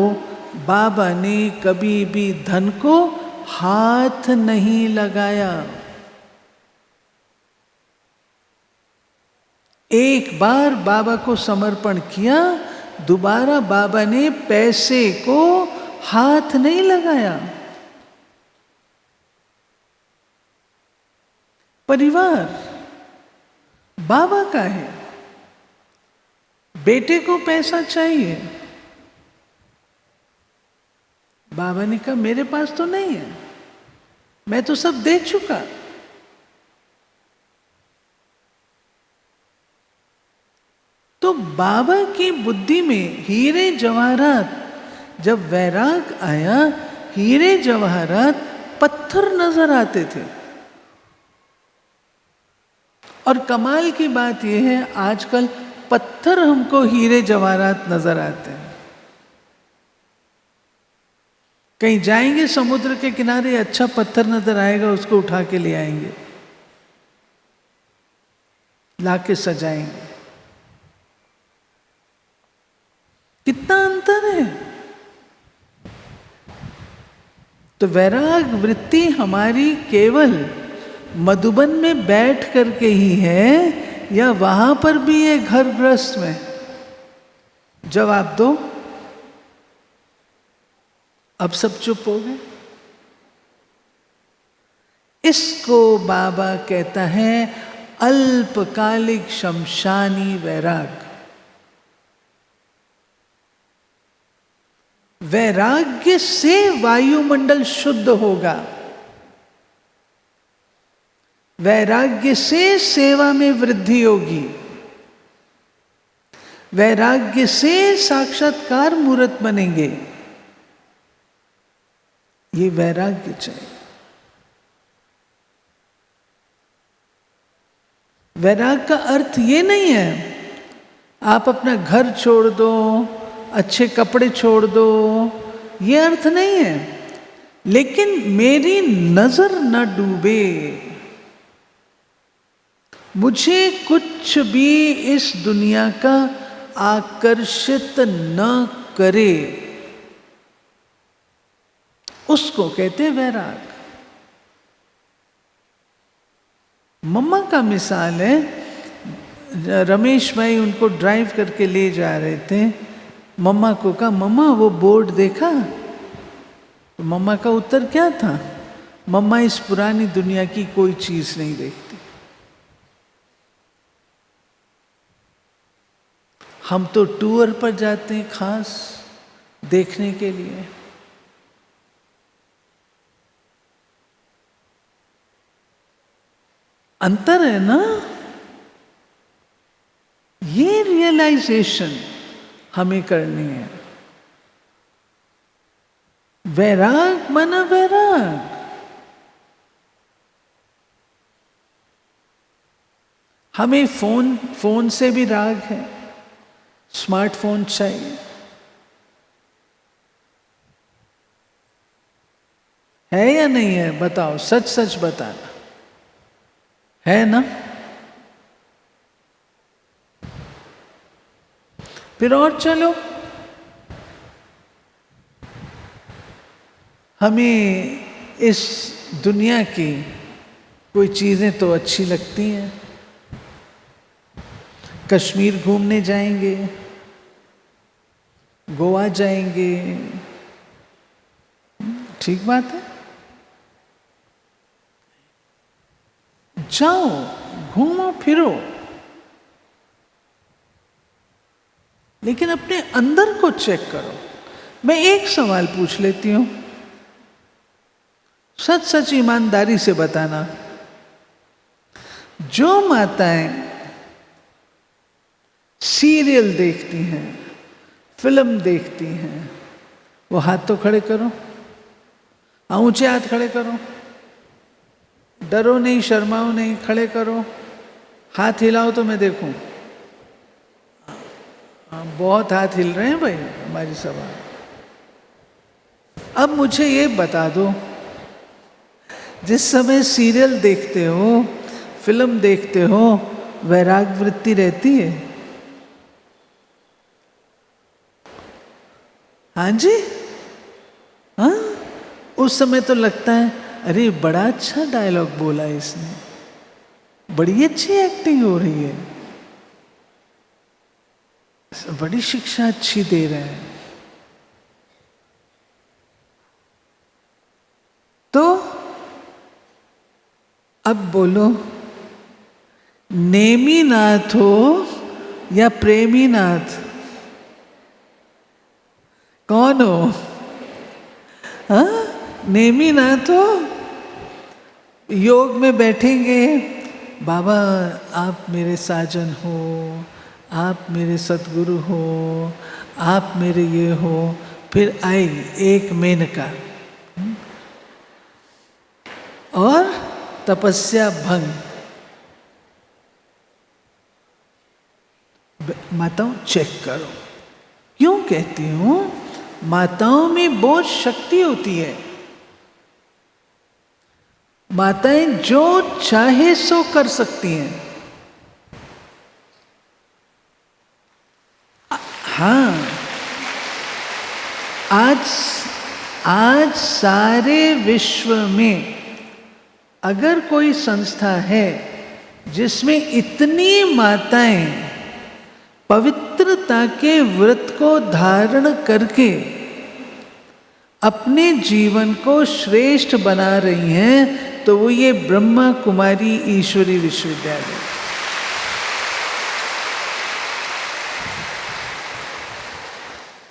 A: बाबा ने कभी भी धन को हाथ नहीं लगाया। एक बार बाबा को समर्पण किया, दोबारा बाबा ने पैसे को हाथ नहीं लगाया। परिवार बाबा का है। बेटे को पैसा चाहिए, बाबा ने कहा मेरे पास तो नहीं है, मैं तो सब दे चुका। तो बाबा की बुद्धि में हीरे जवाहरात, जब वैराग आया, हीरे जवाहरात पत्थर नजर आते थे। और कमाल की बात यह है, आजकल पत्थर हमको हीरे जवाहरात नजर आते हैं। कहीं जाएंगे समुद्र के किनारे, अच्छा पत्थर नजर आएगा, उसको उठा के ले आएंगे, लाके सजाएंगे। कितना अंतर है। तो वैराग वृत्ति हमारी केवल मधुबन में बैठ करके ही है, या वहां पर भी है घर गृहस्थ में? जवाब दो। अब सब चुप हो गए। इसको बाबा कहता है अल्पकालिक शमशानी वैराग। वैराग्य से वायुमंडल शुद्ध होगा, वैराग्य से सेवा में वृद्धि होगी, वैराग्य से साक्षात्कार मूर्त बनेंगे। ये वैराग्य चाहिए। वैराग का अर्थ ये नहीं है आप अपना घर छोड़ दो, अच्छे कपड़े छोड़ दो, ये अर्थ नहीं है। लेकिन मेरी नजर न डूबे, मुझे कुछ भी इस दुनिया का आकर्षित न करे, उसको कहते वैराग। मम्मा का मिसाल है, रमेश भाई उनको ड्राइव करके ले जा रहे थे। मम्मा को कहा मम्मा वो बोर्ड देखा? तो मम्मा का उत्तर क्या था? मम्मा इस पुरानी दुनिया की कोई चीज नहीं देखती, हम तो टूर पर जाते हैं खास देखने के लिए। अंतर है ना? ये रियलाइजेशन हमें करनी है। वैराग माना वैराग। हमें फोन से भी राग है, स्मार्टफोन चाहिए, है या नहीं है? बताओ, सच सच बताना, है ना? फिर और चलो, हमें इस दुनिया की कोई चीजें तो अच्छी लगती हैं। कश्मीर घूमने जाएंगे, गोवा जाएंगे, ठीक बात है, जाओ, घूमो फिरो। लेकिन अपने अंदर को चेक करो। मैं एक सवाल पूछ लेती हूं, सच सच ईमानदारी से बताना। जो माताएं सीरियल देखती हैं, फिल्म देखती हैं, वो हाथ तो खड़े करो, ऊंचे हाथ खड़े करो, डरो नहीं, शर्माओ नहीं, खड़े करो, हाथ हिलाओ तो मैं देखूं। बहुत हाथ हिल रहे हैं भाई हमारी सभा। अब मुझे ये बता दो, जिस समय सीरियल देखते हो, फिल्म देखते हो, वैराग वृत्ति रहती है? हाँ जी, हाँ। उस समय तो लगता है अरे बड़ा अच्छा डायलॉग बोला इसने, बड़ी अच्छी एक्टिंग हो रही है, बड़ी शिक्षा अच्छी दे रहे हैं। तो अब बोलो, नेमीनाथ हो या प्रेमीनाथ, कौन हो? हाँ, नेमीनाथ हो? योग में बैठेंगे, बाबा आप मेरे साजन हो, आप मेरे सतगुरु हो, आप मेरे ये हो, फिर आई एक मेनका और तपस्या भंग। माताओं चेक करो, क्यों कहती हूं? माताओं में बहुत शक्ति होती है। माताएं जो चाहे सो कर सकती हैं। हाँ, आज सारे विश्व में अगर कोई संस्था है जिसमें इतनी माताएं पवित्रता के व्रत को धारण करके अपने जीवन को श्रेष्ठ बना रही हैं, तो वो ये ब्रह्मा कुमारी ईश्वरी विश्वविद्यालय।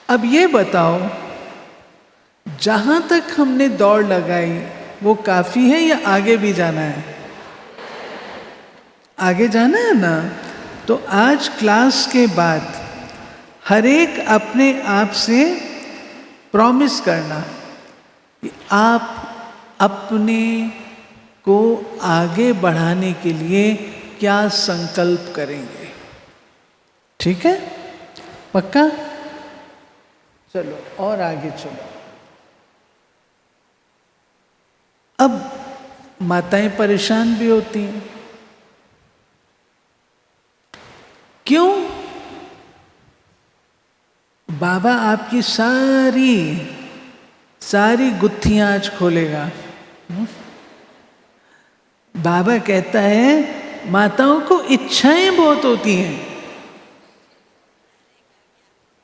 A: अब ये बताओ, जहां तक हमने दौड़ लगाई वो काफी है या आगे भी जाना है? आगे जाना है ना? तो आज क्लास के बाद हर एक अपने आप से प्रॉमिस करना कि आप अपने को आगे बढ़ाने के लिए क्या संकल्प करेंगे। ठीक है? पक्का? चलो और आगे चलो। अब माताएं परेशान भी होती हैं। क्यों? बाबा आपकी सारी गुत्थियां आज खोलेगा। बाबा कहता है माताओं को इच्छाएं बहुत होती हैं।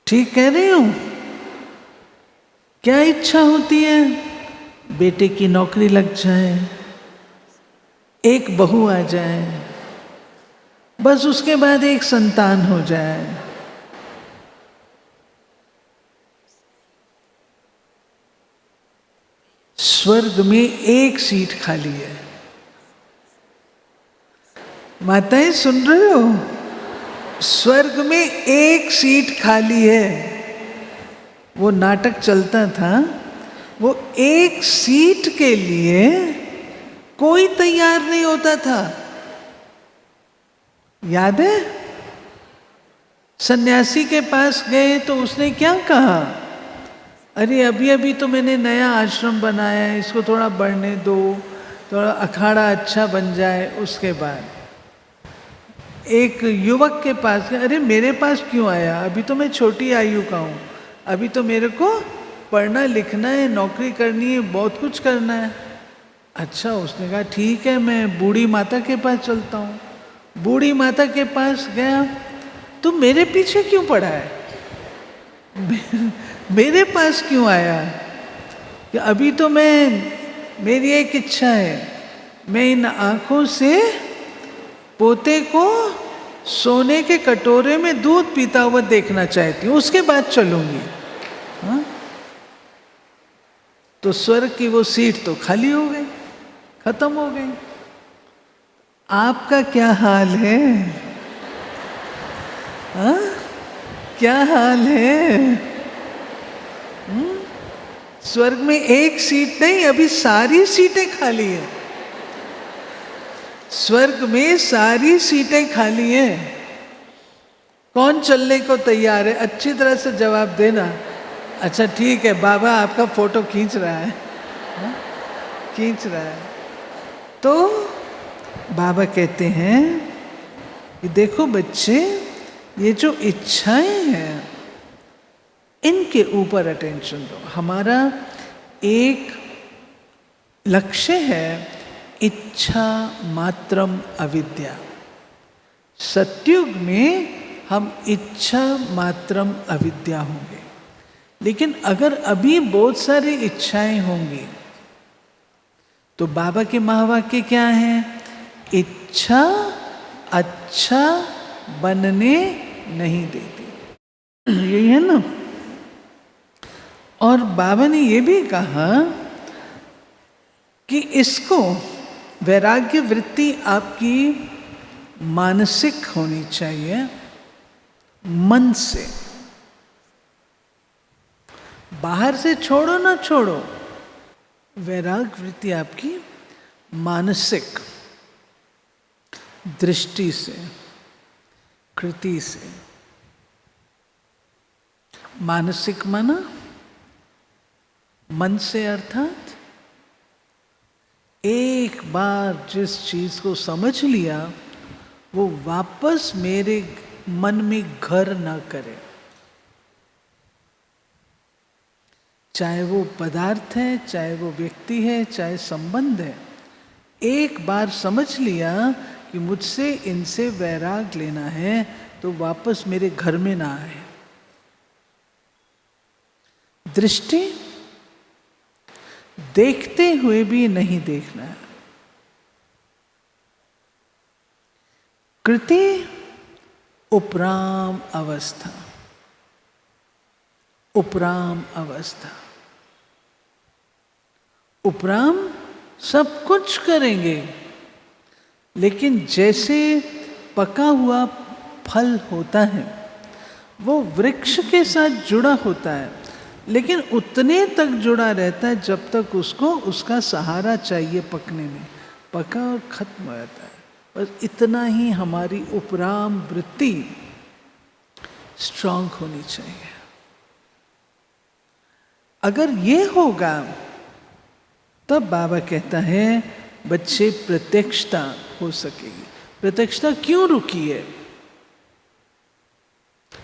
A: ठीक कह रही हूं? क्या इच्छा होती है? बेटे की नौकरी लग जाए, एक बहू आ जाए, बस उसके बाद एक संतान हो जाए। स्वर्ग में एक सीट खाली है। माताएं सुन रहे हो? स्वर्ग में एक सीट खाली है। वो नाटक चलता था, वो एक सीट के लिए कोई तैयार नहीं होता था। याद है? सन्यासी के पास गए तो उसने क्या कहा? अरे अभी अभी तो मैंने नया आश्रम बनाया है, इसको थोड़ा बढ़ने दो, थोड़ा अखाड़ा अच्छा बन जाए। उसके बाद एक युवक के पास गए, अरे मेरे पास क्यों आया? अभी तो मैं छोटी आयु का हूँ, अभी तो मेरे को पढ़ना लिखना है, नौकरी करनी है, बहुत कुछ करना है। अच्छा, उसने कहा ठीक है, मैं बूढ़ी माता के पास चलता हूँ। बूढ़ी माता के पास गया, तुम मेरे पीछे क्यों पड़ा है? मेरे पास क्यों आया? कि अभी तो मेरी एक इच्छा है, मैं इन आँखों से पोते को सोने के कटोरे में दूध पीता हुआ देखना चाहती हूँ, उसके बाद चलूंगी। हाँ? तो स्वर्ग की वो सीट तो खाली हो गई, खत्म हो गई। आपका क्या हाल है? हाँ? क्या हाल है? स्वर्ग में एक सीट नहीं, अभी सारी सीटें खाली हैं। स्वर्ग में सारी सीटें खाली हैं। कौन चलने को तैयार है? अच्छी तरह से जवाब देना। अच्छा ठीक है, बाबा आपका फोटो खींच रहा है। हाँ? खींच रहा है। तो बाबा कहते हैं कि देखो बच्चे, ये जो इच्छाएं हैं इनके ऊपर अटेंशन दो। हमारा एक लक्ष्य है इच्छा मात्रम अविद्या। सत्युग में हम इच्छा मात्रम अविद्या होंगे। लेकिन अगर अभी बहुत सारी इच्छाएं होंगी तो बाबा के महावाक्य क्या हैं? इच्छा अच्छा बनने नहीं देती। यही है ना। और बाबा ने ये भी कहा कि इसको वैराग्य वृत्ति आपकी मानसिक होनी चाहिए, मन से। बाहर से छोड़ो ना छोड़ो, वैराग्य वृत्ति आपकी मानसिक दृष्टि से, कृति से। मानसिक माना मन से, अर्थात एक बार जिस चीज को समझ लिया वो वापस मेरे मन में घर ना करे। चाहे वो पदार्थ है, चाहे वो व्यक्ति है, चाहे संबंध है। एक बार समझ लिया कि मुझसे इनसे वैराग लेना है तो वापस मेरे घर में ना आए। दृष्टि देखते हुए भी नहीं देखना है। कृति उपराम अवस्था, उपराम अवस्था। उपराम सब कुछ करेंगे, लेकिन जैसे पका हुआ फल होता है वो वृक्ष के साथ जुड़ा होता है, लेकिन उतने तक जुड़ा रहता है जब तक उसको उसका सहारा चाहिए पकने में। पका और खत्म हो जाता है। बस इतना ही हमारी उपराम वृत्ति स्ट्रांग होनी चाहिए। अगर ये होगा तब बाबा कहता है बच्चे प्रत्यक्षता हो सकेगी। प्रत्यक्षता क्यों रुकी है?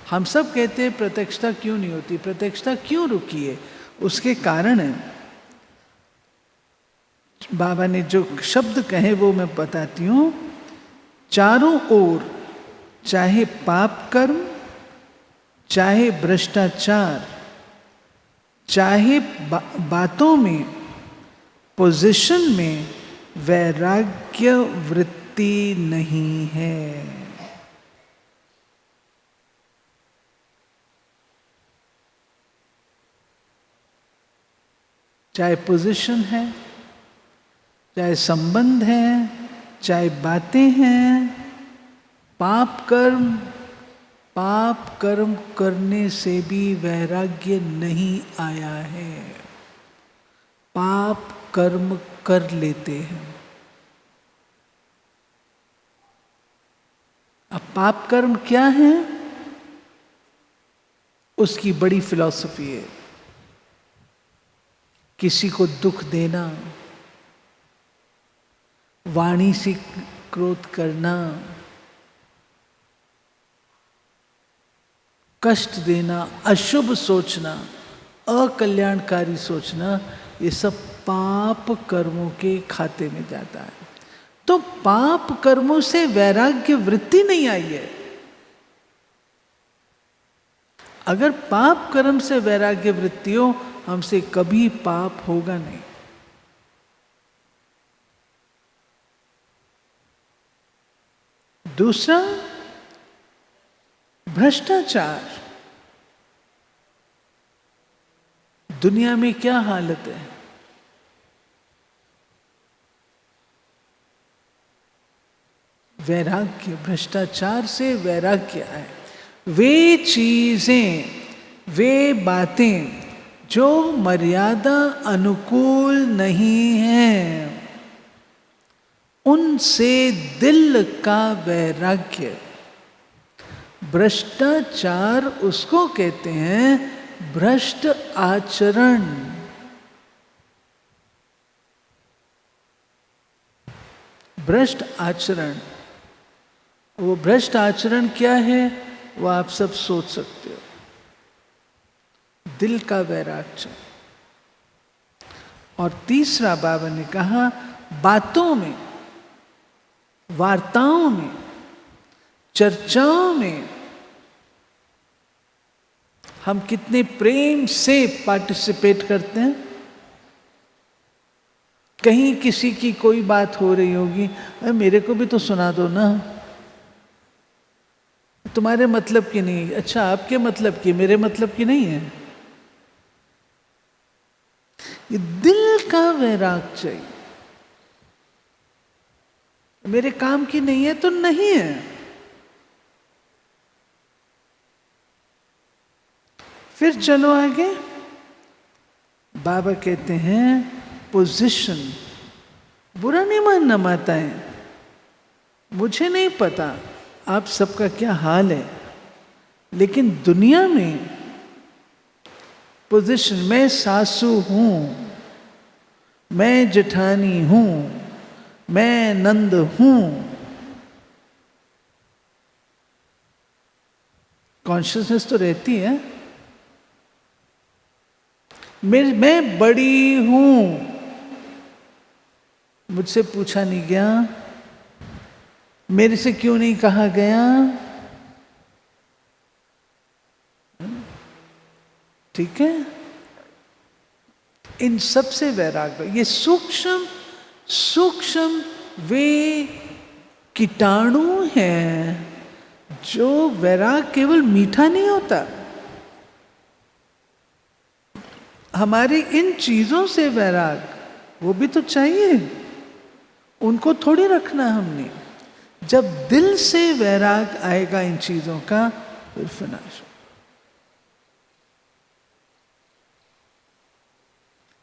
A: हम सब कहते हैं प्रत्यक्षता क्यों नहीं होती, प्रत्यक्षता क्यों रुकी है? उसके कारण है। बाबा ने जो शब्द कहे वो मैं बताती हूँ। चारों ओर, चाहे पाप कर्म, चाहे भ्रष्टाचार, चाहे बातों में, पोजीशन में वैराग्य वृत्ति नहीं है। चाहे पोजीशन है, चाहे संबंध है, चाहे बातें हैं, पाप कर्म करने से भी वैराग्य नहीं आया है। पाप कर्म कर लेते हैं। अब पाप कर्म क्या है? उसकी बड़ी फिलॉसफी है। किसी को दुख देना, वाणी से क्रोध करना, कष्ट देना, अशुभ सोचना, अकल्याणकारी सोचना, ये सब पाप कर्मों के खाते में जाता है। तो पाप कर्मों से वैराग्य वृत्ति नहीं आई है। अगर पाप कर्म से वैराग्य वृत्ति हो, हमसे कभी पाप होगा नहीं। दूसरा, भ्रष्टाचार, दुनिया में क्या हालत है? वैराग्य, भ्रष्टाचार से वैराग्य है। वे चीजें, वे बातें जो मर्यादा अनुकूल नहीं है, उनसे दिल का वैराग्य। भ्रष्टाचार उसको कहते हैं, भ्रष्ट आचरण। भ्रष्ट आचरण, वो भ्रष्ट आचरण क्या है वो आप सब सोच सकते हो। दिल का वैराग्य। और तीसरा बाबा ने कहा, बातों में, वार्ताओं में, चर्चाओं में हम कितने प्रेम से पार्टिसिपेट करते हैं। कहीं किसी की कोई बात हो रही होगी, अरे मेरे को भी तो सुना दो ना, तुम्हारे मतलब की नहीं, अच्छा आपके मतलब की, मेरे मतलब की नहीं है। ये दिल का वैराग चाहिए। मेरे काम की नहीं है तो नहीं है। फिर चलो आगे, बाबा कहते हैं पोजीशन। बुरा नहीं मानना माताएं, मुझे नहीं पता आप सबका क्या हाल है, लेकिन दुनिया में पोजीशन, मैं सासू हूं, मैं जेठानी हूं, मैं नंद हूं, कॉन्शियसनेस तो रहती है। मैं बड़ी हूं, मुझसे पूछा नहीं गया, मेरे से क्यों नहीं कहा गया। ठीक है, इन सब से वैराग्य। ये सूक्ष्म सूक्ष्म वे कीटाणु हैं जो वैराग केवल मीठा नहीं होता। हमारी इन चीजों से वैराग, वो भी तो चाहिए, उनको थोड़ी रखना हमने। जब दिल से वैराग आएगा इन चीजों का, फिर विनाश।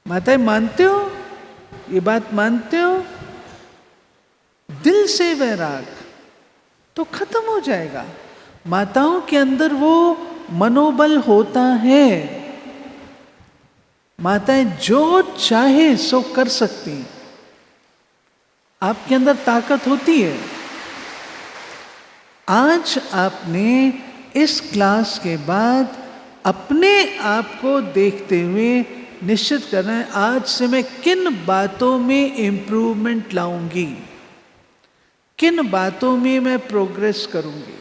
A: माताएं मानते हो, ये बात मानते हो? दिल से वैराग तो खत्म हो जाएगा। माताओं के अंदर वो मनोबल होता है, माताएं जो चाहे सो कर सकती। आपके अंदर ताकत होती है। आज आपने इस क्लास के बाद अपने आप को देखते हुए निश्चित करना है, आज से मैं किन बातों में इंप्रूवमेंट लाऊंगी, किन बातों में मैं प्रोग्रेस करूंगी।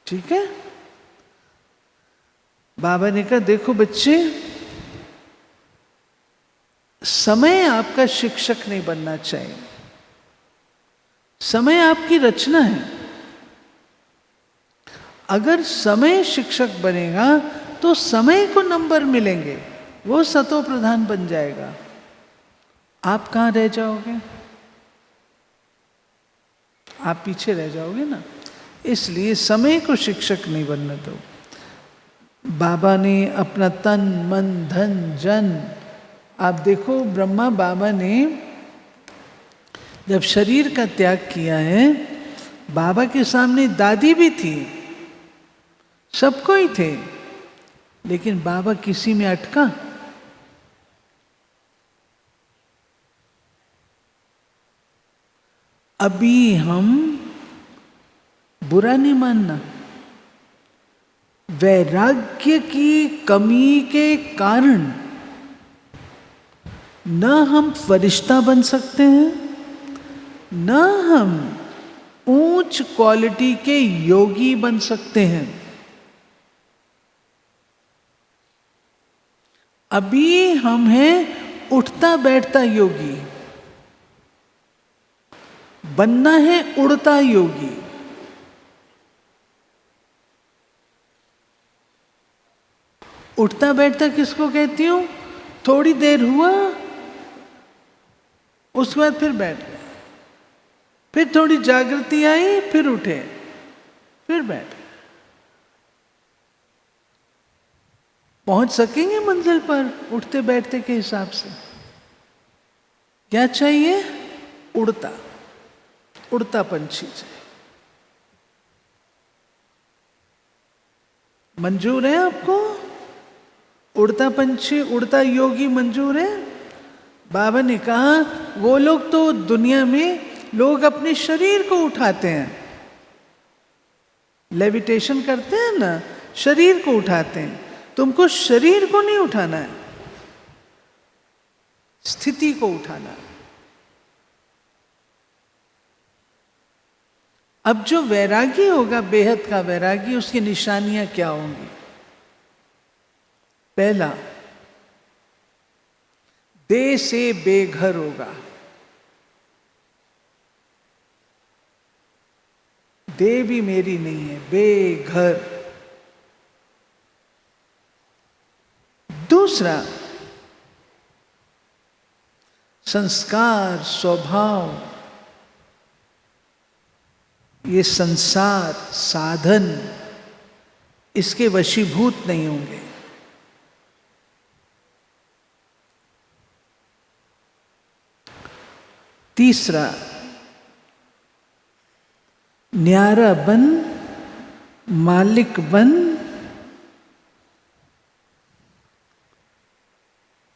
A: ठीक है? बाबा ने कहा, देखो बच्चे, समय आपका शिक्षक नहीं बनना चाहिए, समय आपकी रचना है। अगर समय शिक्षक बनेगा तो समय को नंबर मिलेंगे, वो सतो प्रधान बन जाएगा। आप कहाँ रह जाओगे? आप पीछे रह जाओगे ना। इसलिए समय को शिक्षक नहीं बनने दो। बाबा ने अपना तन मन धन जन, आप देखो ब्रह्मा बाबा ने जब शरीर का त्याग किया है, बाबा के सामने दादी भी थी, सबको ही थे, लेकिन बाबा किसी में अटका। अभी हम, बुरा नहीं मानना, वैराग्य की कमी के कारण न हम फरिश्ता बन सकते हैं, न हम उच्च क्वालिटी के योगी बन सकते हैं। अभी हम हैं उठता बैठता योगी, बनना है उड़ता योगी। उठता बैठता किसको कहती हूँ? थोड़ी देर हुआ, उसके बाद फिर बैठ गए, फिर थोड़ी जागृति आई, फिर उठे, फिर बैठ गए। पहुंच सकेंगे मंजिल पर उठते बैठते के हिसाब से? क्या चाहिए? उड़ता उड़ता पंछी चाहिए। मंजूर है आपको? उड़ता पंछी, उड़ता योगी मंजूर है? बाबा ने कहा वो लोग तो दुनिया में लोग अपने शरीर को उठाते हैं, लेविटेशन करते हैं ना, शरीर को उठाते हैं। तुमको शरीर को नहीं उठाना है, स्थिति को उठाना है। अब जो वैरागी होगा, बेहद का वैरागी, उसकी निशानियां क्या होंगी? पहला, देह से बेघर होगा। देह भी मेरी नहीं है, बेघर। दूसरा, संस्कार, स्वभाव, ये संसार, साधन, इसके वशीभूत नहीं होंगे। तीसरा, न्यारा बन, मालिक बन,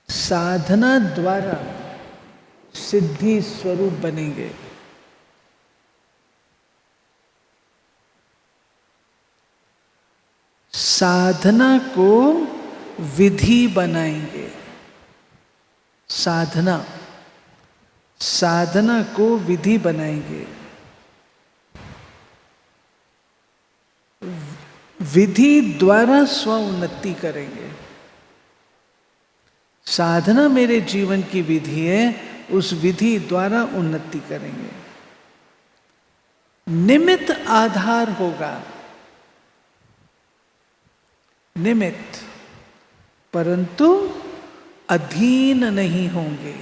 A: साधना द्वारा सिद्धि स्वरूप बनेंगे। साधना को विधि बनाएंगे। साधना को विधि बनाएंगे। विधि द्वारा स्व उन्नति करेंगे। साधना मेरे जीवन की विधि है, उस विधि द्वारा उन्नति करेंगे। निमित्त आधार होगा, निमित्त, परंतु अधीन नहीं होंगे।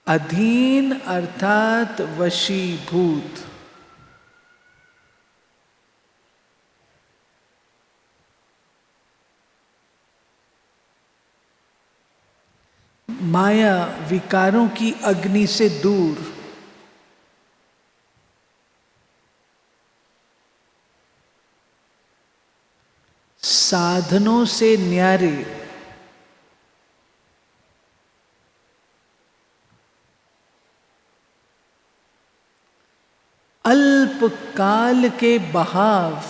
A: अधीन अर्थात वशीभूत। माया विकारों की अग्नि से दूर। साधनों से न्यारे। अल्प काल के बहाव।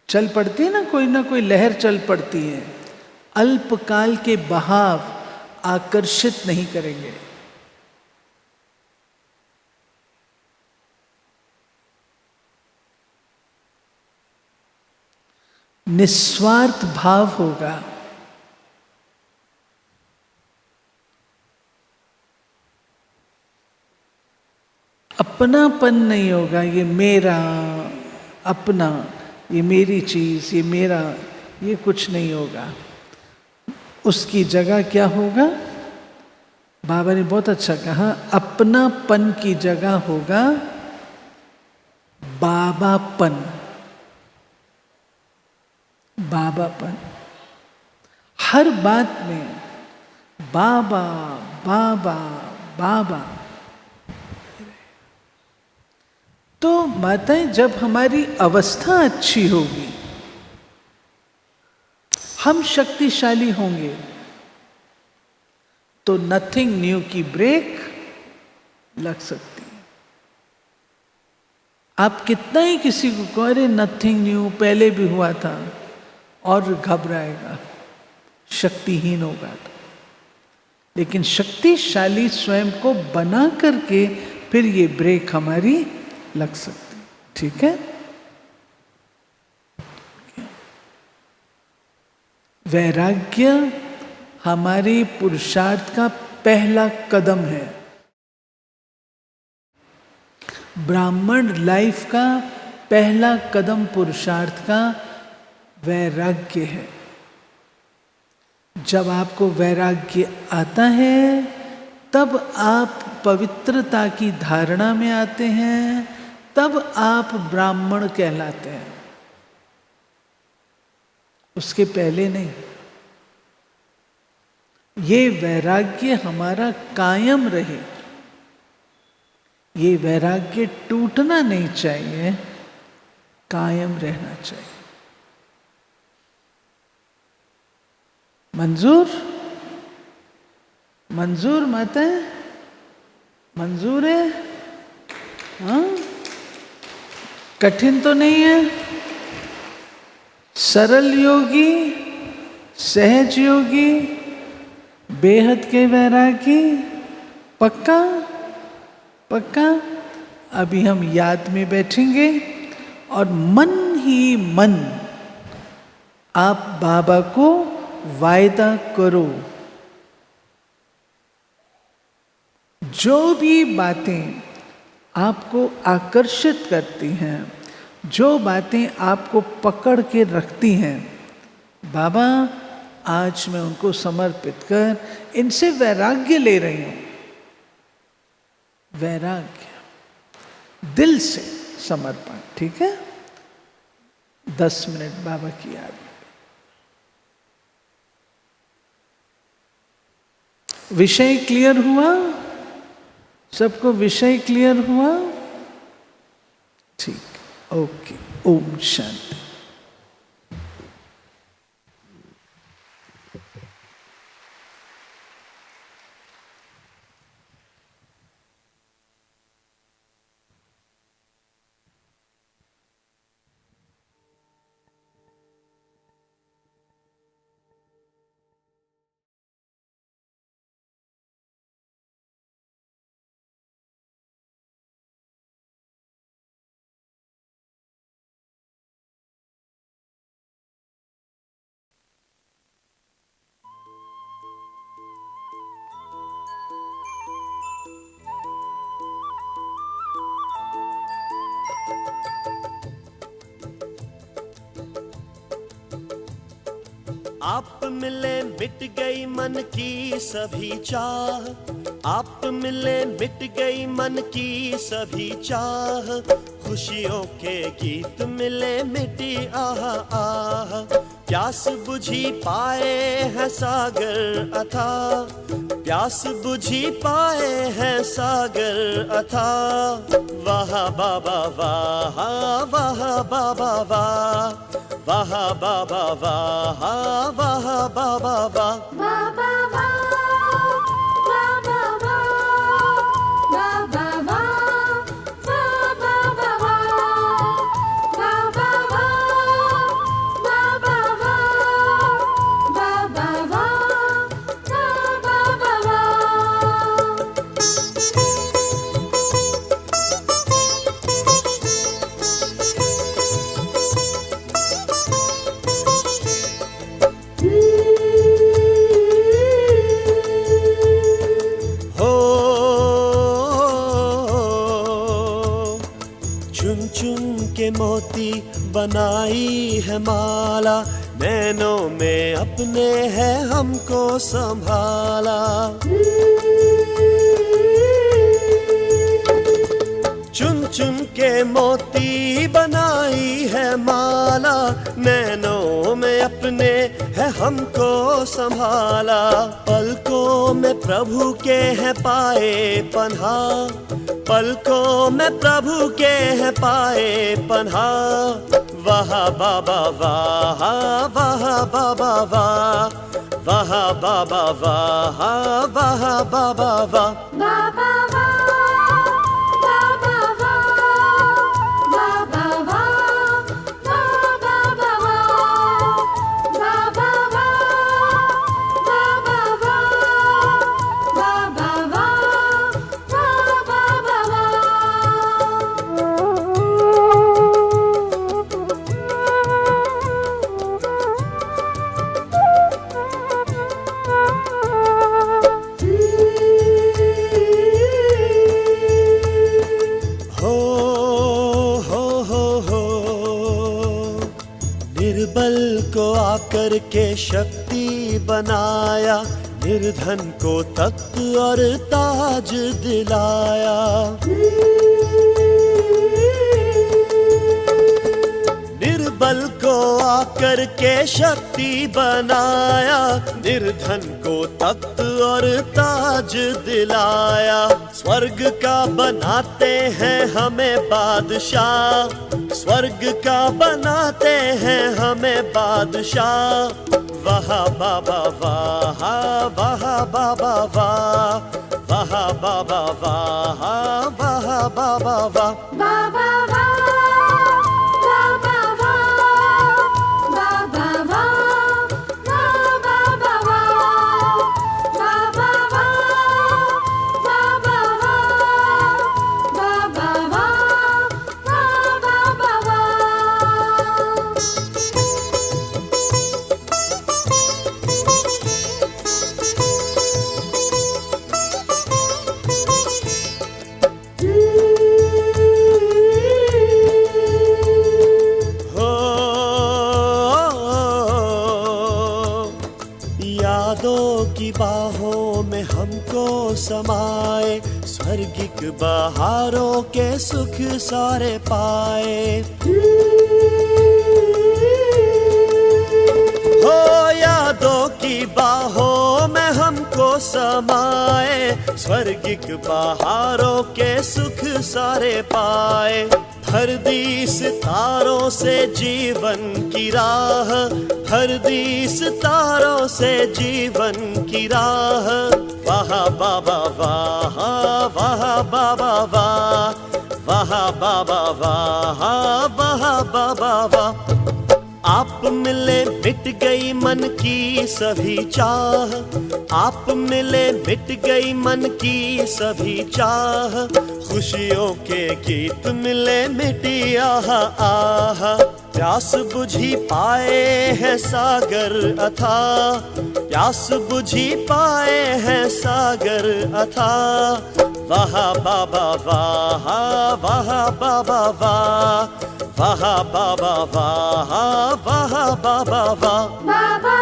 A: चल पड़ती है ना कोई लहर चल पड़ती है, अल्प काल के बहाव आकर्षित नहीं करेंगे। निस्वार्थ भाव होगा। अपनापन नहीं होगा, ये मेरा अपना, ये मेरी चीज, ये मेरा, ये कुछ नहीं होगा। उसकी जगह क्या होगा? बाबा ने बहुत अच्छा कहा, अपनापन की जगह होगा बाबापन। बाबापन, हर बात में बाबा बाबा बाबा। तो माताएं, जब हमारी अवस्था अच्छी होगी, हम शक्तिशाली होंगे, तो नथिंग न्यू की ब्रेक लग सकती है। आप कितना ही किसी को कह रहे नथिंग न्यू, पहले भी हुआ था, और घबराएगा, शक्तिहीन होगा। तो लेकिन शक्तिशाली स्वयं को बना करके फिर ये ब्रेक हमारी लग सकती है। ठीक है? वैराग्य हमारे पुरुषार्थ का पहला कदम है। ब्राह्मण लाइफ का पहला कदम पुरुषार्थ का वैराग्य है। जब आपको वैराग्य आता है तब आप पवित्रता की धारणा में आते हैं, तब आप ब्राह्मण कहलाते हैं, उसके पहले नहीं। ये वैराग्य हमारा कायम रहे, ये वैराग्य टूटना नहीं चाहिए, कायम रहना चाहिए। मंजूर? मंजूर माता है? मंजूर है? हाँ, कठिन तो नहीं है। सरल योगी, सहज योगी, बेहद के वैरागी, पक्का? पक्का? अभी हम याद में बैठेंगे और मन ही मन आप बाबा को वायदा करो, जो भी बातें आपको आकर्षित करती हैं, जो बातें आपको पकड़ के रखती हैं, बाबा आज मैं उनको समर्पित कर इनसे वैराग्य ले रही हूं। वैराग्य, दिल से समर्पण, ठीक है? 10 मिनट बाबा की याद में। विषय क्लियर हुआ? सबको विषय क्लियर हुआ? ठीक, ओके। ओम शांति।
B: आप मिले मिट गई मन की सभी चाह, आप मिले मिट गई मन की सभी चाह, खुशियों के गीत मिले मिटी आह आह, प्यास बुझी पाए हैं सागर अथाह, प्यास बुझी पाए हैं सागर अथाह, वाह बाबा वाह, वाह बाबा वाह, वाह बाबा वाह, वाह बाबा वाह,
C: बाबा वाह, बाबा वाह, बाबा वाह, बाबा वाह, बाबा वाह, बाबा वाह, बाबा वाह, बाबा वाह।
B: हो चुन चुन के मोती बनाई है माला, नैनों में अपने है हमको संभाला, चुन चुन के मोती बनाई है माला, नैनों में अपने है हमको संभाला, पलकों में प्रभु के है पाए पन्हा, पलकों में प्रभु के है पाए पन्हा, वाह बाबा वाह, वाह बाबा वाह, वाह बाबा वाह, वाह बाबा वाह,
C: बाबा वाह, बाबा वाह, बाबा वाह, बाबा वाह, बाबा वाह, बाबा वाह, बाबा वाह, बाबा वाह।
B: निर्बल को आकर के शक्ति बनाया, निर्धन को तख्त और ताज दिलाया। निर्बल को आकर के शक्ति बनाया, निर्धन को तख्त और ताज दिलाया। स्वर्ग का बनाते हैं हमें बादशाह, स्वर्ग का बनाते हैं हमें बादशाह। वाह बाबा वाह, वाह बाबा वाह, वाह बाबा वाह, वाह बाबा वाह।
C: बाबा वाह, बाबा वाह, बाबा वाह, बाबा वाह, बाबा वाह, बाबा वाह, बाबा वाह, बाबा वाह।
B: यादों की बाहों में हमको समाए, स्वर्गिक बहारों के सुख सारे पाए। हो यादों की बाहों में हमको समाए, स्वर्गिक बहारों के सुख सारे पाए। भर दी सितारों से जीवन की राह, भर दी सितारों से जीवन की राह। वाह बाबा वाह, वाह बाबा वाह, वाह बाबा वाह, वाह बाबा वाह। आप मिले मिट गई मन की सभी चाह, आप मिले मिट गई मन की सभी चाह। खुशियों के गीत मिले मिटी आह आह, प्यास बुझी पाए हैं सागर अथा, प्यास बुझी पाए हैं सागर अथा। वाह बाबा वाह, वाह बाबा वाह, वाह बाबा वाह, वाह बाबा वाह।
C: बाबा